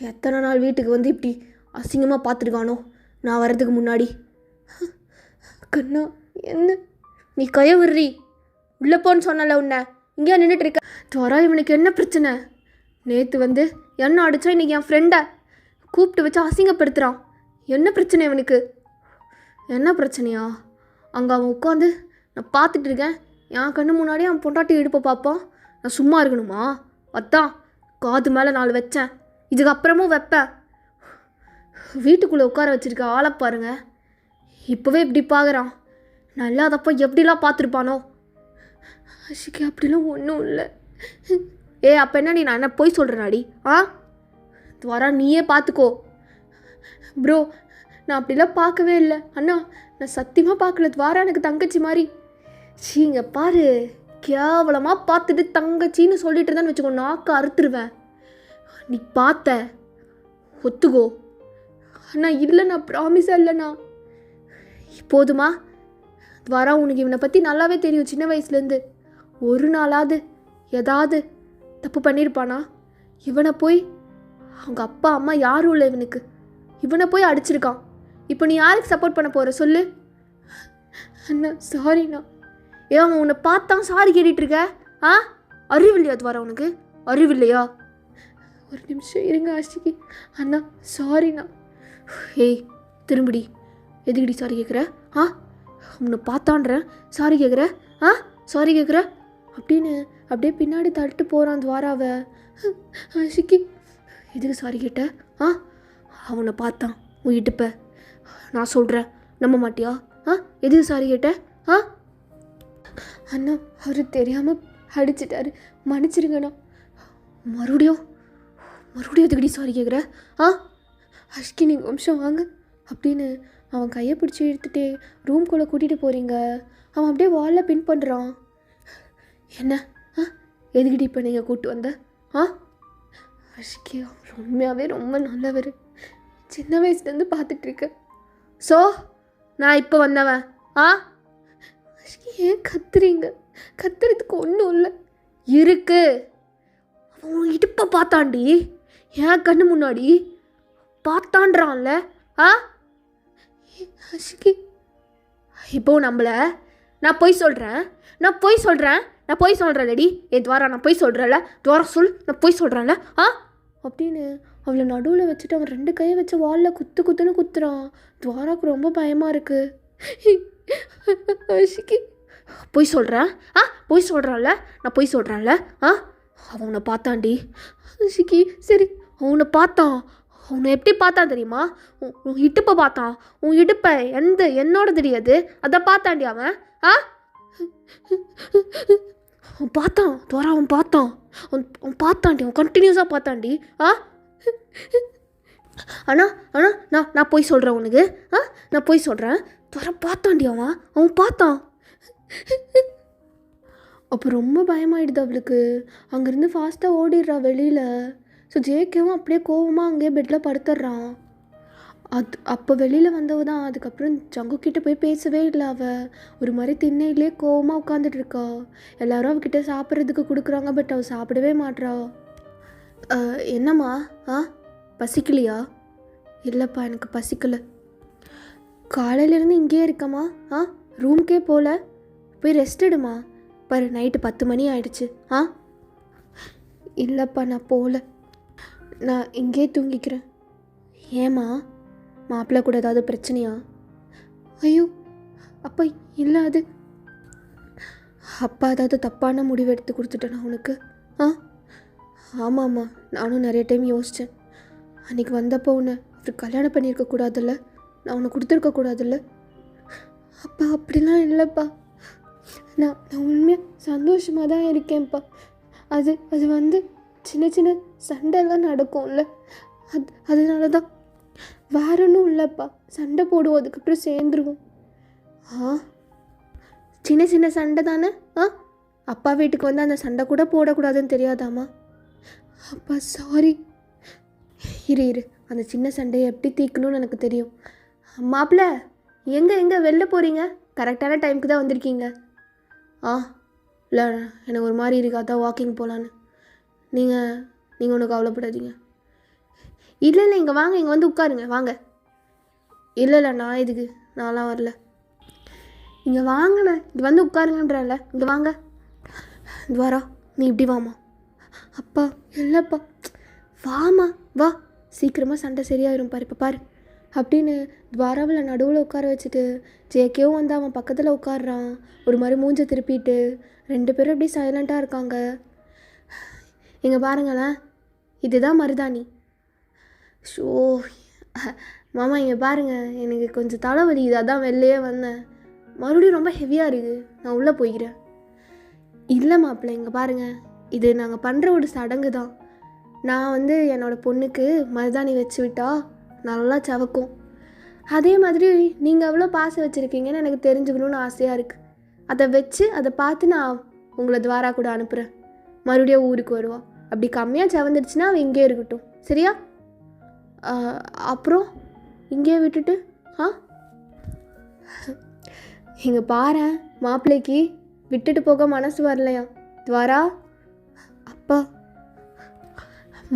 எத்தனை நாள் வீட்டுக்கு வந்து இப்படி அசிங்கமாக பார்த்துருக்கானோ நான் வர்றதுக்கு முன்னாடி. கண்ணா என்ன நீ கைய விடுறி. உள்ளே போன்னு சொன்னல உன்னை, இங்கேயா நின்றுட்டுருக்க? துவரா இவனுக்கு என்ன பிரச்சனை? நேற்று வந்து என்ன அடித்தா இன்றைக்கி என் ஃப்ரெண்டை கூப்பிட்டு வச்சு அசிங்கப்படுத்துகிறான். என்ன பிரச்சனை இவனுக்கு? என்ன பிரச்சனையா? அங்கே அவன் உட்காந்து நான் பார்த்துட்டு இருக்கேன், என் கண்ணு முன்னாடியே அவன் பொண்டாட்டி இடுப்பை பார்ப்பான். நான் சும்மா இருக்கணுமா? அதான் காது மேலே 4 வச்சேன், இதுக்கப்புறமும் வைப்பேன். வீட்டுக்குள்ளே உட்கார வச்சுருக்க ஆளை பாருங்க, இப்போவே இப்படி பார்க்குறான். நல்லா அதப்போ எப்படிலாம் பார்த்துருப்பானோ. ஆஷிகி அப்படிலாம் ஒன்றும் இல்லை. அப்போ என்ன நீ நான் என்ன போய் சொல்கிறேனாடி? துவாரா நீயே பார்த்துக்கோ. ப்ரோ நான் அப்படிலாம் பார்க்கவே இல்லை அண்ணா, நான் சத்தியமாக பார்க்கல. துவாரா எனக்கு தங்கச்சி மாதிரி. இங்கே பாரு, கேவலமாக பார்த்துட்டு தங்கச்சின்னு சொல்லிட்டு இருந்தான்னு வச்சுக்கோ, நாக்கு அறுத்துருவேன். நீ பார்த்த ஒத்துக்கோ. அண்ணா இல்லைண்ணா, ப்ராமிஸாக இல்லைண்ணா. போதுமா? துவாரா உனக்கு இவனை பற்றி நல்லாவே தெரியும் சின்ன வயசுலேருந்து. ஒரு நாளாவது ஏதாவது தப்பு பண்ணியிருப்பானா? இவனை போய் அவங்க அப்பா அம்மா யாரும் இல்லை இவனுக்கு, இவனை போய் அடிச்சிருக்கான். இப்போ நீ யாருக்கு சப்போர்ட் பண்ண போகிற சொல்லு? அண்ணா சாரிண்ணா. அவன் உன்னை பார்த்தான் சாரி கேட்டுட்ருக்க? அறிவில்லையா துவாரா? உனக்கு அறிவில்லையா? ஒரு நிமிஷம் இருங்க ஆஷிகி. அண்ணா சாரிண்ணா. திரும்பிடி, எதுக்கிடி சாரி கேட்குற? உன்னை பார்த்தான்றேன் சாரி கேட்குற? சாரி கேட்குற அப்படின்னு அப்படியே பின்னாடி தள்ளிட்டு போகிறான் துவாராவை. ஆஷிகி எதுக்கு சாரி கேட்ட? அவனை பார்த்தான் உன் இடுப்ப, நான் சொல்கிறேன் நம்ப மாட்டியா? எதுக்கு சாரி கேட்ட? அண்ணா அவர் தெரியாமல் அடிச்சிட்டாரு, மன்னிச்சிருங்கண்ணா. மறுபடியும் எதுக்கடி சாரி கேட்குற? அஷ்கி நீங்கள் வம்சம் வாங்க அப்படின்னு அவன் கையை பிடிச்சி இழுத்துட்டே ரூம்குள்ளே கூட்டிகிட்டு போகிறீங்க. அவன் அப்படியே வாலில் பின் பண்ணுறான். என்ன எதுக்கிட்ட இப்போ நீங்கள் கூப்பிட்டு வந்த? அஷ்கி அவர் உண்மையாகவே ரொம்ப நல்லவர், சின்ன வயசுலேருந்து பார்த்துட்ருக்க. ஸோ நான் இப்போ வந்தவன் அஷ்கி ஏன் கத்துறீங்க? கத்துறதுக்கு ஒன்றும் இல்லை இருக்கு. அவன் இடுப்பை பார்த்தாண்டி, என் கண்ணு முன்னாடி பார்த்தான்றான்ல. அஷ்கி இப்போ நம்மள நான் பொய் சொல்கிறேன்லடி. துவாரா நான் பொய் சொல்கிறேன்ல, துவாரா சொல், நான் பொய் சொல்கிறேன்ல அப்படின்னு அவளை நடுவில் வச்சுட்டு அவன் 2 கையை வச்சு வாலில் குத்துன்னு குத்துறான். துவாராவுக்கு ரொம்ப பயமாக இருக்குது. அஷ்கி பொய் சொல்கிறேன், பொய் சொல்கிறான்ல, நான் பொய் சொல்கிறேன்ல. அவனை பார்த்தாண்டி. அஷ்கி சரி, அவனை பார்த்தான். அவனை எப்படி பார்த்தான் தெரியுமா? உன் இடுப்பை பார்த்தான். உன் இடுப்பை என்னோட தெரியாது, அதை பார்த்தாண்டி அவன். அவன் பார்த்தான் துவாரா, அவன் பார்த்தாண்டி, அவன் கண்டினியூஸாக பார்த்தாண்டி. ஆனால் நான் போய் சொல்கிறேன் உனக்கு. நான் போய் சொல்கிறேன். துவாரா பார்த்தாண்டி, அவன் பார்த்தான். அப்போ ரொம்ப பயமாயிடுது அவளுக்கு. அங்கேருந்து ஃபாஸ்ட்டாக ஓடிடுறா வெளியில். ஸோ ஜேகேவும் அப்படியே கோவமாக அங்கேயே பெட்டில் படுத்துடுறான். அப்போ வெளியில் வந்தவ தான் அதுக்கப்புறம் ஜங்குக்கிட்ட போய் பேசவே இல்லை. அவள் ஒரு மாதிரி திண்ணையிலே கோவமாக உட்காந்துட்டு இருக்கா. எல்லோரும் அவகிட்ட சாப்பிட்றதுக்கு கொடுக்குறாங்க, பட் அவள் சாப்பிடவே மாட்றா. என்னம்மா பசிக்கலையா? இல்லைப்பா எனக்கு பசிக்கலை. காலையிலேருந்து இங்கேயே இருக்கம்மா, ரூம்க்கே போகல. போய் ரெஸ்ட் எடுமா. பாரு நைட்டு 10 மணி ஆயிடுச்சு. இல்லைப்பா நான் போகல, நான் இங்கேயே தூங்கிக்கிறேன். ஏம்மா மாப்பிள்ளை கூட ஏதாவது பிரச்சனையா? ஐயோ அப்பா இல்லை, அது அப்பா ஏதாவது தப்பான முடிவு எடுத்து கொடுத்துட்டேனா உனக்கு? ஆமாம்மா, நானும் நிறைய டைம் யோசித்தேன். அன்றைக்கி வந்தப்போ உன்னை அவர் கல்யாணம் பண்ணியிருக்கக்கூடாதுல்ல, நான் உன்னை கொடுத்துருக்கக்கூடாதுல்ல. அப்பா அப்படிலாம் இல்லைப்பா, நான் உண்மையாக சந்தோஷமாக தான் இருக்கேன்ப்பா. அது வந்து சின்ன சின்ன சண்டைலாம் நடக்கும்ல, அதனால தான். வேற ஒன்றும் இல்லைப்பா, சண்டை போடுவோம், அதுக்கப்புறம் சேர்ந்துருவோம். சின்ன சின்ன சண்டை தானே. அப்பா வீட்டுக்கு வந்து அந்த சண்டை கூட போடக்கூடாதுன்னு தெரியாதாம்மா? அப்பா சாரி. இரு அந்த சின்ன சண்டையை எப்படி தீர்க்கணும்னு எனக்கு தெரியும். மாப்பிள்ள எங்கே வெளில போகிறீங்க? கரெக்டான டைமுக்கு தான் வந்திருக்கீங்க. இல்லை எனக்கு ஒரு மாதிரி இருக்கா, தான் வாக்கிங் போகலான்னு. நீங்கள் ஒன்றும் கவலைப்படாதீங்க. இல்லை இங்கே வாங்க, இங்கே வந்து உட்காருங்க வாங்க. இல்லை நான் இதுக்கு நான்லாம் வரல. இங்கே வாங்கண்ணே, இது வந்து உட்காருங்கன்றல, இங்கே வாங்க. துவாரா நீ இப்படி வாமா. அப்பா இல்லைப்பா, வாமா வா, சீக்கிரமாக சண்டை சரியாயிரும் பாரு. இப்போ பாரு அப்படின்னு துவாராவில் நடுவில் உட்கார வச்சுட்டு ஜேகேவும் வந்து அவன் பக்கத்தில் உட்காடுறான். ஒரு மாதிரி மூஞ்ச திருப்பிட்டு 2 பேரும் அப்படியே சைலண்ட்டாக இருக்காங்க. இங்கே பாருங்களேன், இதுதான் மருதாணி. ஷோ மாமா இங்கே பாருங்கள், எனக்கு கொஞ்சம் தலைவலி, இது அதான் வெளிலையே வந்தேன். மறுபடியும் ரொம்ப ஹெவியாக இருக்குது, நான் உள்ளே போய்க்கிறேன். இல்லை மாப்பிள்ளை, இங்கே பாருங்கள், இது நாங்கள் பண்ணுற ஒரு சடங்கு தான். நான் வந்து என்னோடய பொண்ணுக்கு மருதாணி வச்சு விட்டா நல்லா சவக்கும். அதே மாதிரி நீங்கள் எவ்வளோ பாசம் வச்சுருக்கீங்கன்னு எனக்கு தெரிஞ்சுக்கணுன்னு ஆசையாக இருக்குது. அதை வச்சு அதை பார்த்து நான் உங்களை துவாரா கூட அனுப்புகிறேன். மறுபடியும் ஊருக்கு வருவா. அப்படி கம்மியாக சவந்துடுச்சுன்னா அவள் இங்கே இருக்கட்டும், சரியா? அப்புறம் இங்கேயே விட்டுட்டு இங்கே பாரு, மாப்பிள்ளைக்கு விட்டுட்டு போக மனசு வரலையா துவாரா? அப்பா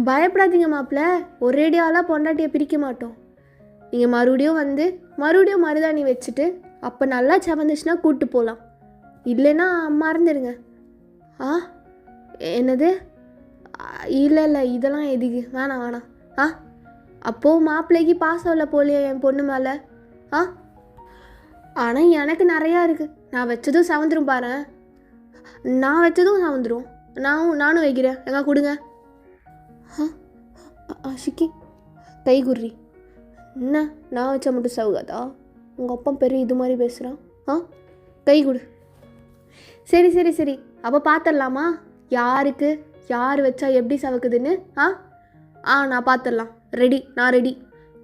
பயப்படாதீங்க மாப்பிள்ளை, ஒரேடியாலாம் பொண்டாட்டியை பிரிக்க மாட்டோம். நீங்கள் மறுபடியும் வந்து மறுபடியும் மருதாணி வச்சுட்டு அப்போ நல்லா சவந்துச்சுன்னா கூப்பிட்டு போகலாம். இல்லைன்னா மறந்துடுங்க. என்னது? இல்லை இல்லை, இதெல்லாம் எதுக்கு, வேணாம் வேணாம். அப்போது மாப்பிள்ளைக்கு பாசம் இல்லை போலையா என் பொண்ணு மேலே? ஆனால் எனக்கு நிறையா இருக்குது. நான் வச்சதும் சவந்துடும் பாரு. நான் வச்சதும் சவந்துடும். நானும் வைக்கிறேன், எங்கே கொடுங்க. ஷிக்கி கை குர்றி, என்ன நான் வச்சா மட்டும் சவுகாதா? உங்கள் அப்பா பெரிய இது மாதிரி பேசுகிறான். கை கொடு. சரி சரி சரி, அப்போ பார்த்துடலாமா யாருக்கு யார் வச்சா எப்படி சவக்குதுன்னு? நான் பார்த்துடலாம். ரெடி, நான் ரெடி.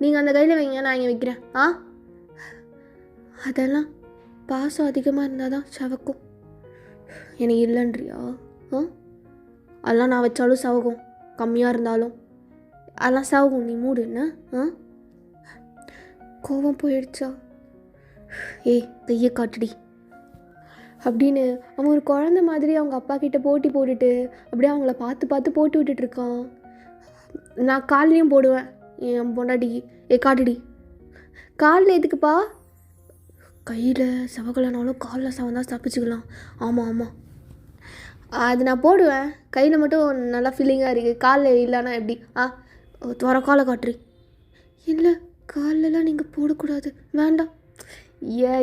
நீங்கள் அந்த கையில் வைங்க, நான் இங்கே வைக்கிறேன். அதெல்லாம் பாசம் அதிகமாக இருந்தால் தான் சவக்கும். எனக்கு இல்லைன்றியா? அதெல்லாம் நான் வச்சாலும் சவகும், கம்மியாக இருந்தாலும் அதெல்லாம் சவகும். நீ மூடு. என்ன கோவம் போயிடுச்சா? கையை காட்டுடி அப்படின்னு அவன் ஒரு குழந்தை மாதிரி அவங்க அப்பா கிட்ட போட்டி போட்டுட்டு அப்படியே அவங்கள பார்த்து பார்த்து போட்டு விட்டுட்ருக்கான். நான் கால்லையும் போடுவேன் என் பொண்டாட்டிக்கு. காட்டுடி. காலில் எதுக்குப்பா? கையில் சவக்கலைனாலும் காலில் சவந்தான் தப்பிச்சுக்கலாம். ஆமாம் ஆமாம், அது நான் போடுவேன். கையில் மட்டும் நல்லா ஃபீலிங்காக இருக்குது, காலில் இல்லைன்னா எப்படி? துவர காலை காட்டுறி. இல்லை, காலெலாம் நீங்கள் போடக்கூடாது, வேண்டாம்.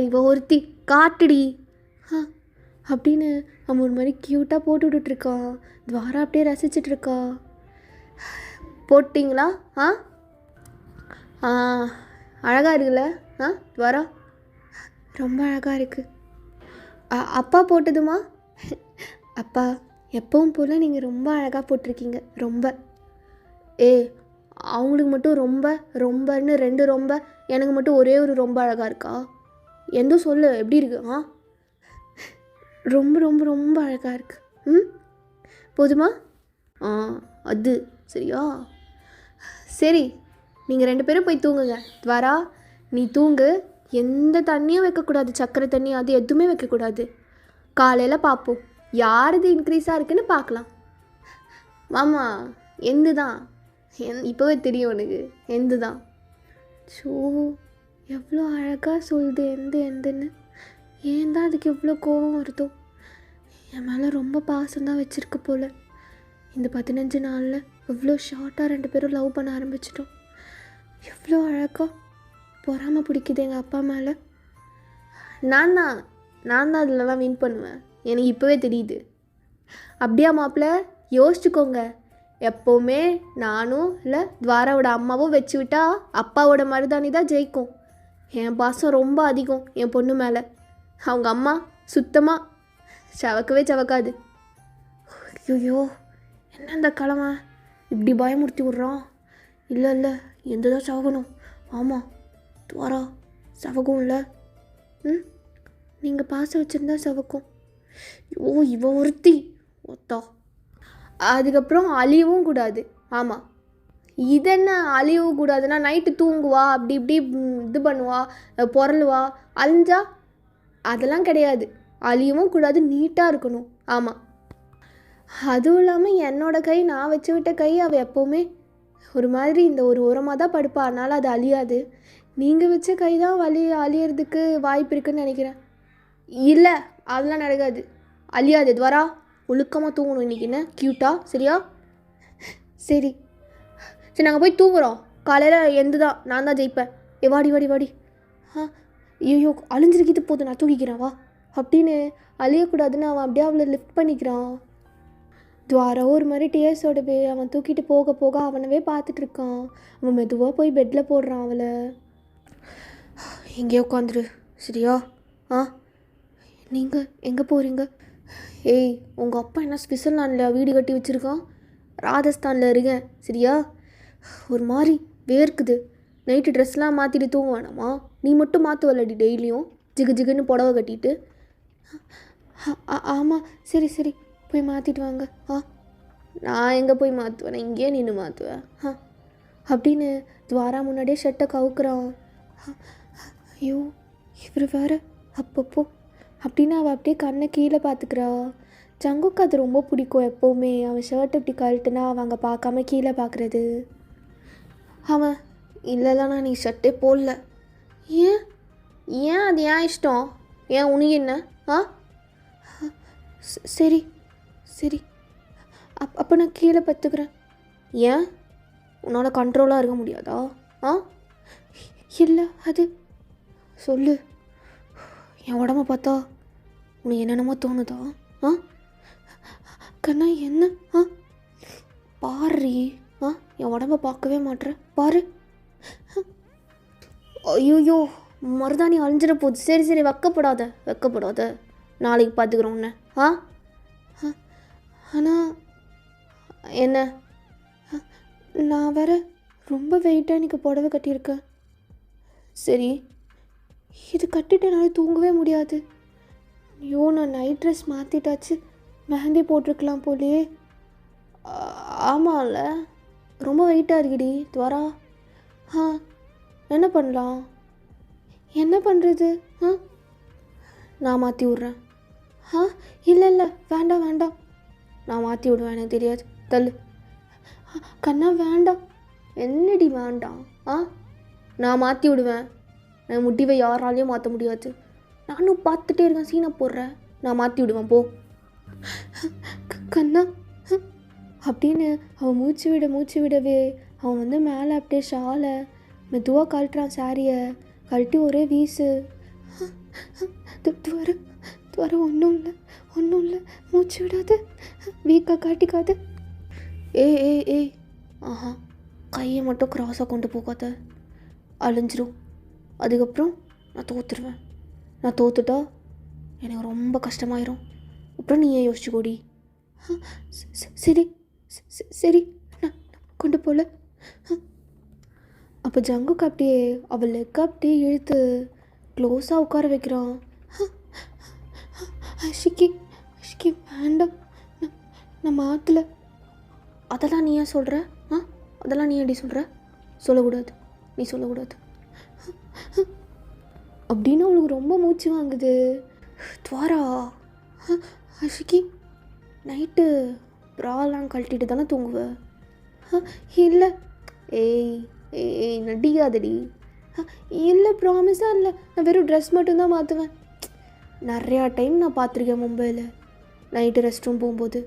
இவ ஒருத்தி காட்டுடி அப்படின்னு அவன் ஒரு மாதிரி க்யூட்டாக போட்டு விட்டுட்ருக்கான். துவாரா அப்படியே ரசிச்சிட்ருக்கா. போட்டிங்களா? அழகாக இருக்குல்ல துவாரா? ரொம்ப அழகாக இருக்குது. அப்பா போட்டதுமா? அப்பா எப்பவும் போல் நீங்கள் ரொம்ப அழகாக போட்டிருக்கீங்க. ரொம்ப அவங்களுக்கு மட்டும் ரொம்ப ரொம்பன்னு 2 ரொம்ப, எனக்கு மட்டும் ஒரே ஒரு ரொம்ப அழகாக இருக்கா? எந்த சொல்லு, எப்படி இருக்கு? ரொம்ப ரொம்ப ரொம்ப அழகாக இருக்குது. போதுமா? அது சரியா? சரி, நீங்கள் 2 பேரும் போய் தூங்குங்க. துவாரா நீ தூங்கு. எந்த தண்ணியும் வைக்கக்கூடாது, சர்க்கரை தண்ணி அது எதுவுமே வைக்கக்கூடாது. காலையில் பார்ப்போம் யார் இன்க்ரீஸாக இருக்குன்னு பார்க்கலாம். மாமா எந்து தான் இப்போவே தெரியும் உனக்கு, எந்து தான். ஸோ எவ்வளோ அழகாக சொல்லுது எந்துன்னு. ஏன் தான் அதுக்கு எவ்வளோ கோபம் வருதோ? என் மேலே ரொம்ப பாசம்தான் வச்சுருக்கு போல். இந்த 15 நாளில் எவ்வளோ ஷார்ட்டாக 2 பேரும் லவ் பண்ண ஆரம்பிச்சிட்டோம். எவ்வளோ அழகாக பொறாமை பிடிக்குது எங்கள் அப்பா மேலே. நான் தான் அதிலலாம் வின் பண்ணுவேன், எனக்கு இப்போவே தெரியுது. அப்படியா மாப்பிள்ள? யோசிச்சுக்கோங்க. எப்போவுமே நானும் இல்லை துவாராவோட அம்மாவும் வச்சு விட்டா அப்பாவோட மருதாணி தான் ஜெயிக்கும். என் பாசம் ரொம்ப அதிகம் என் பொண்ணு மேலே. அவங்க அம்மா சுத்தமாக சவக்கவே சவக்காது. ஐயோ, என்ன இந்த கிழமை இப்படி பயமுறுத்தி விட்றான்? இல்லை இல்லை, எந்த தான் சவகணும். ஆமாம் துவாரா சவகம் இல்லை. நீங்கள் பாசம் வச்சுருந்தா சவக்கும். இவ ஒருத்தி ஒத்தா. அதுக்கப்புறம் அழியவும் கூடாது. ஆமாம், இதென்ன அழியவும் கூடாதுன்னா நைட்டு தூங்குவா, அப்படி இப்படி இது பண்ணுவா, பொருளுவா, அழிஞ்சா அதெல்லாம் கிடையாது. அழியவும் கூடாது, நீட்டாக இருக்கணும். ஆமாம், அதுவும் இல்லாமல் என்னோடய கை, நான் வச்சு விட்ட கை அவள் எப்போவுமே ஒரு மாதிரி இந்த ஒரு உரமாக தான் படுப்பா, அதனால் அது அழியாது. நீங்கள் வச்ச கை தான் அழியறதுக்கு வாய்ப்பு இருக்குதுன்னு நினைக்கிறேன். இல்லை, அதெல்லாம் நடக்காது, அழியாது. துவாரா ஒழுக்கமாக தூங்கணும் இன்றைக்கி. என்ன க்யூட்டாக? சரியா? சரி நாங்கள் போய் தூங்குறோம். காலையில் எந்து தான் நான் தான் ஜெயிப்பேன். வாடி வாடி வாடி. ஐயோ அழிஞ்சிருக்கிது போதும், நான் தூக்கிக்கிறேன் வா அப்படின்னு அழியக்கூடாதுன்னு அவன் அப்படியே அவளை லிஃப்ட் பண்ணிக்கிறான். துவாரா ஒரு மாதிரி டேஸோடவே அவன் தூக்கிட்டு போக போக அவனவே பார்த்துட்ருக்கான். அவன் மெதுவாக போய் பெட்டில் போடுறான் அவளை. இங்கே உட்காந்துரு சரியா? நீங்கள் எங்கே போகிறீங்க? ஏய், உங்கள் அப்பா என்ன ஸ்விட்சர்லாண்டில் வீடு கட்டி வச்சுருக்கான், ராஜஸ்தானில் இருக்கேன் சரியா? ஒரு மாதிரி வேர்க்குது, நைட்டு ட்ரெஸ்லாம் மாற்றிட்டு தூங்க வேணாமா? நீ மட்டும் மாற்றுவல்லடி டெய்லியும் ஜிகு ஜிகுன்னு புடவை கட்டிட்டு. ஆமாம் சரி சரி போய் மாற்றிட்டு வாங்க. நான் எங்கே போய் மாற்றுவேன், இங்கேயே நின்று மாற்றுவேன் அப்படின்னு துவாரா முன்னாடியே ஷர்ட்டை கவுக்குறான். ஐயோ இவர் வேறு அப்பப்போ அப்படின்னு அவள் அப்படியே கண்ணை கீழே பார்த்துக்கிறா. ஜங்குக்கு அது ரொம்ப பிடிக்கும், எப்போவுமே அவன் ஷர்ட் இப்படி கழட்டுனா அவன் அங்கே பார்க்காம கீழே பார்க்குறது. அவன் இல்லைல்லண்ணா நீ ஷர்ட்டே போடல. ஏன் ஏன் அது ஏன் இஷ்டம், ஏன் உனக்கு என்ன? சரி சரி அப்போ நான் கீழே பார்த்துக்கிறேன். ஏன் உன்னால் கண்ட்ரோலாக இருக்க முடியாதா? இல்லை அது சொல்லு, என் உடம்ப பார்த்தா உனக்கு என்னென்னமோ தோணுதா? கண்ணா என்ன? பாரு என் உடம்ப பார்க்கவே மாட்டேற பாரு. ஐயோயோ மருதாணி அழிஞ்சிட போகுது. சரி சரி வெக்கப்படாத, நாளைக்கு பார்த்துக்குறோம் உன்னை. ஆனால் என்ன, நான் வேற ரொம்ப வெயிட்டாக எனக்கு புடவை கட்டியிருக்கேன். சரி இது கட்டிட்டு என்னால் தூங்கவே முடியாது. ஐயோ நான் நைட் ட்ரெஸ் மாற்றிட்டாச்சு, மெஹந்தி போட்டிருக்கலாம் போலே. ஆமாம்ல ரொம்ப வெயிட்டாக இருக்குடி துவாரா. என்ன பண்ணலாம், என்ன பண்ணுறது? நான் மாற்றி விட்றேன். இல்லை வேண்டாம், நான் மாற்றி விடுவேன், எனக்கு தெரியாது, தள்ளு. கண்ணா வேண்டாம். என்னடி வேண்டாம்? நான் மாற்றி விடுவேன், என் முடிவை யாராலையும் மாற்ற முடியாது. நானும் பார்த்துட்டே இருக்கேன், சீனை போடுறேன், நான் மாற்றி விடுவேன் போ. கண்ணா அப்படின்னு அவன் மூச்சு விடவே அவன் வந்து மேலே அப்படியே ஷாலை மெதுவாக கழட்டுறான், சாரியை கழட்டி ஒரே வீசு. துவர ஒன்றும் இல்லை மூச்சு விடாது, வீக்காக காட்டிக்காது. ஏய் கையை மட்டும் க்ராஸாக கொண்டு போகாத, அழிஞ்சிரும். அதுக்கப்புறம் நான் தோற்றுருவேன். நான் தோத்துட்டா எனக்கு ரொம்ப கஷ்டமாயிரும். அப்புறம் நீ ஏன் யோசிச்சுக்கோடி. சரி நான் கொண்டு போகல. அப்போ ஜங்குக்கு அப்படியே அவள் லெக் அப்படியே இழுத்து க்ளோஸாக உட்கார வைக்கிறான். அஷிக்கி வேண்டாம், நான் மாற்றல. அதெல்லாம் நீ ஏன் சொல்கிற? அதெல்லாம் நீ எப்படி சொல்கிற? சொல்லக்கூடாது, நீ சொல்லக்கூடாது அப்படின்னு அவளுக்கு ரொம்ப மூச்சு வாங்குது. துவாரா அஷிக்கி நைட்டு ப்ராலாம் கழட்டிட்டு தானே தூங்குவேன்? இல்லை ஏய் நடிக்காதடி. இல்லை ப்ராமிஸாக இல்லை, நான் வெறும் ட்ரெஸ் மட்டும்தான் மாற்றுவேன். நிறையா டைம் நான் பார்த்துருக்கேன் மும்பையில், நைட்டு ரெஸ்ட் ரூம் போகும்போது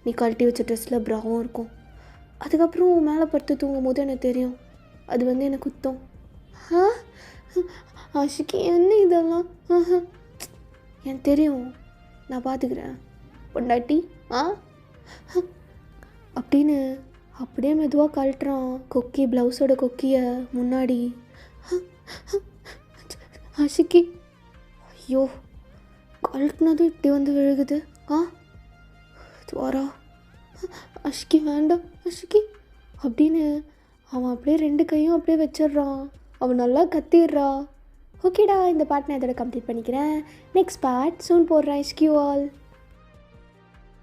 நீ கழட்டி வச்ச ட்ரெஸ்ஸில் ப்ராவும் இருக்கும். அதுக்கப்புறம் மேலே படுத்து தூங்கும் போது எனக்கு தெரியும் அது வந்து எனக்கு குத்தம். ஆஷிக்கு என்ன இதெல்லாம்? எனக்கு தெரியும், நான் பார்த்துக்கிறேன் பொண்டாட்டி அப்படின்னு அப்படியே மெதுவாக கழட்டுறான் கொக்கி, ப்ளவுஸோட கொக்கியை முன்னாடி. ஆஷிக்கு ஐயோ கழட்டினதும் இப்படி வந்து விழுகுது. துவாரா அஷிக்கி வேண்டாம் அஷிக்கி அப்படின்னு அவன் அப்படியே 2 கையும் அப்படியே வச்சிடுறான். அவன் நல்லா கத்திடுறா. ஓகேடா, இந்த பார்ட் நான் இதோட கம்ப்ளீட் பண்ணிக்கிறேன். நெக்ஸ்ட் பார்ட் சூன் போடுறேன். இஸ்கியூ ஆல்.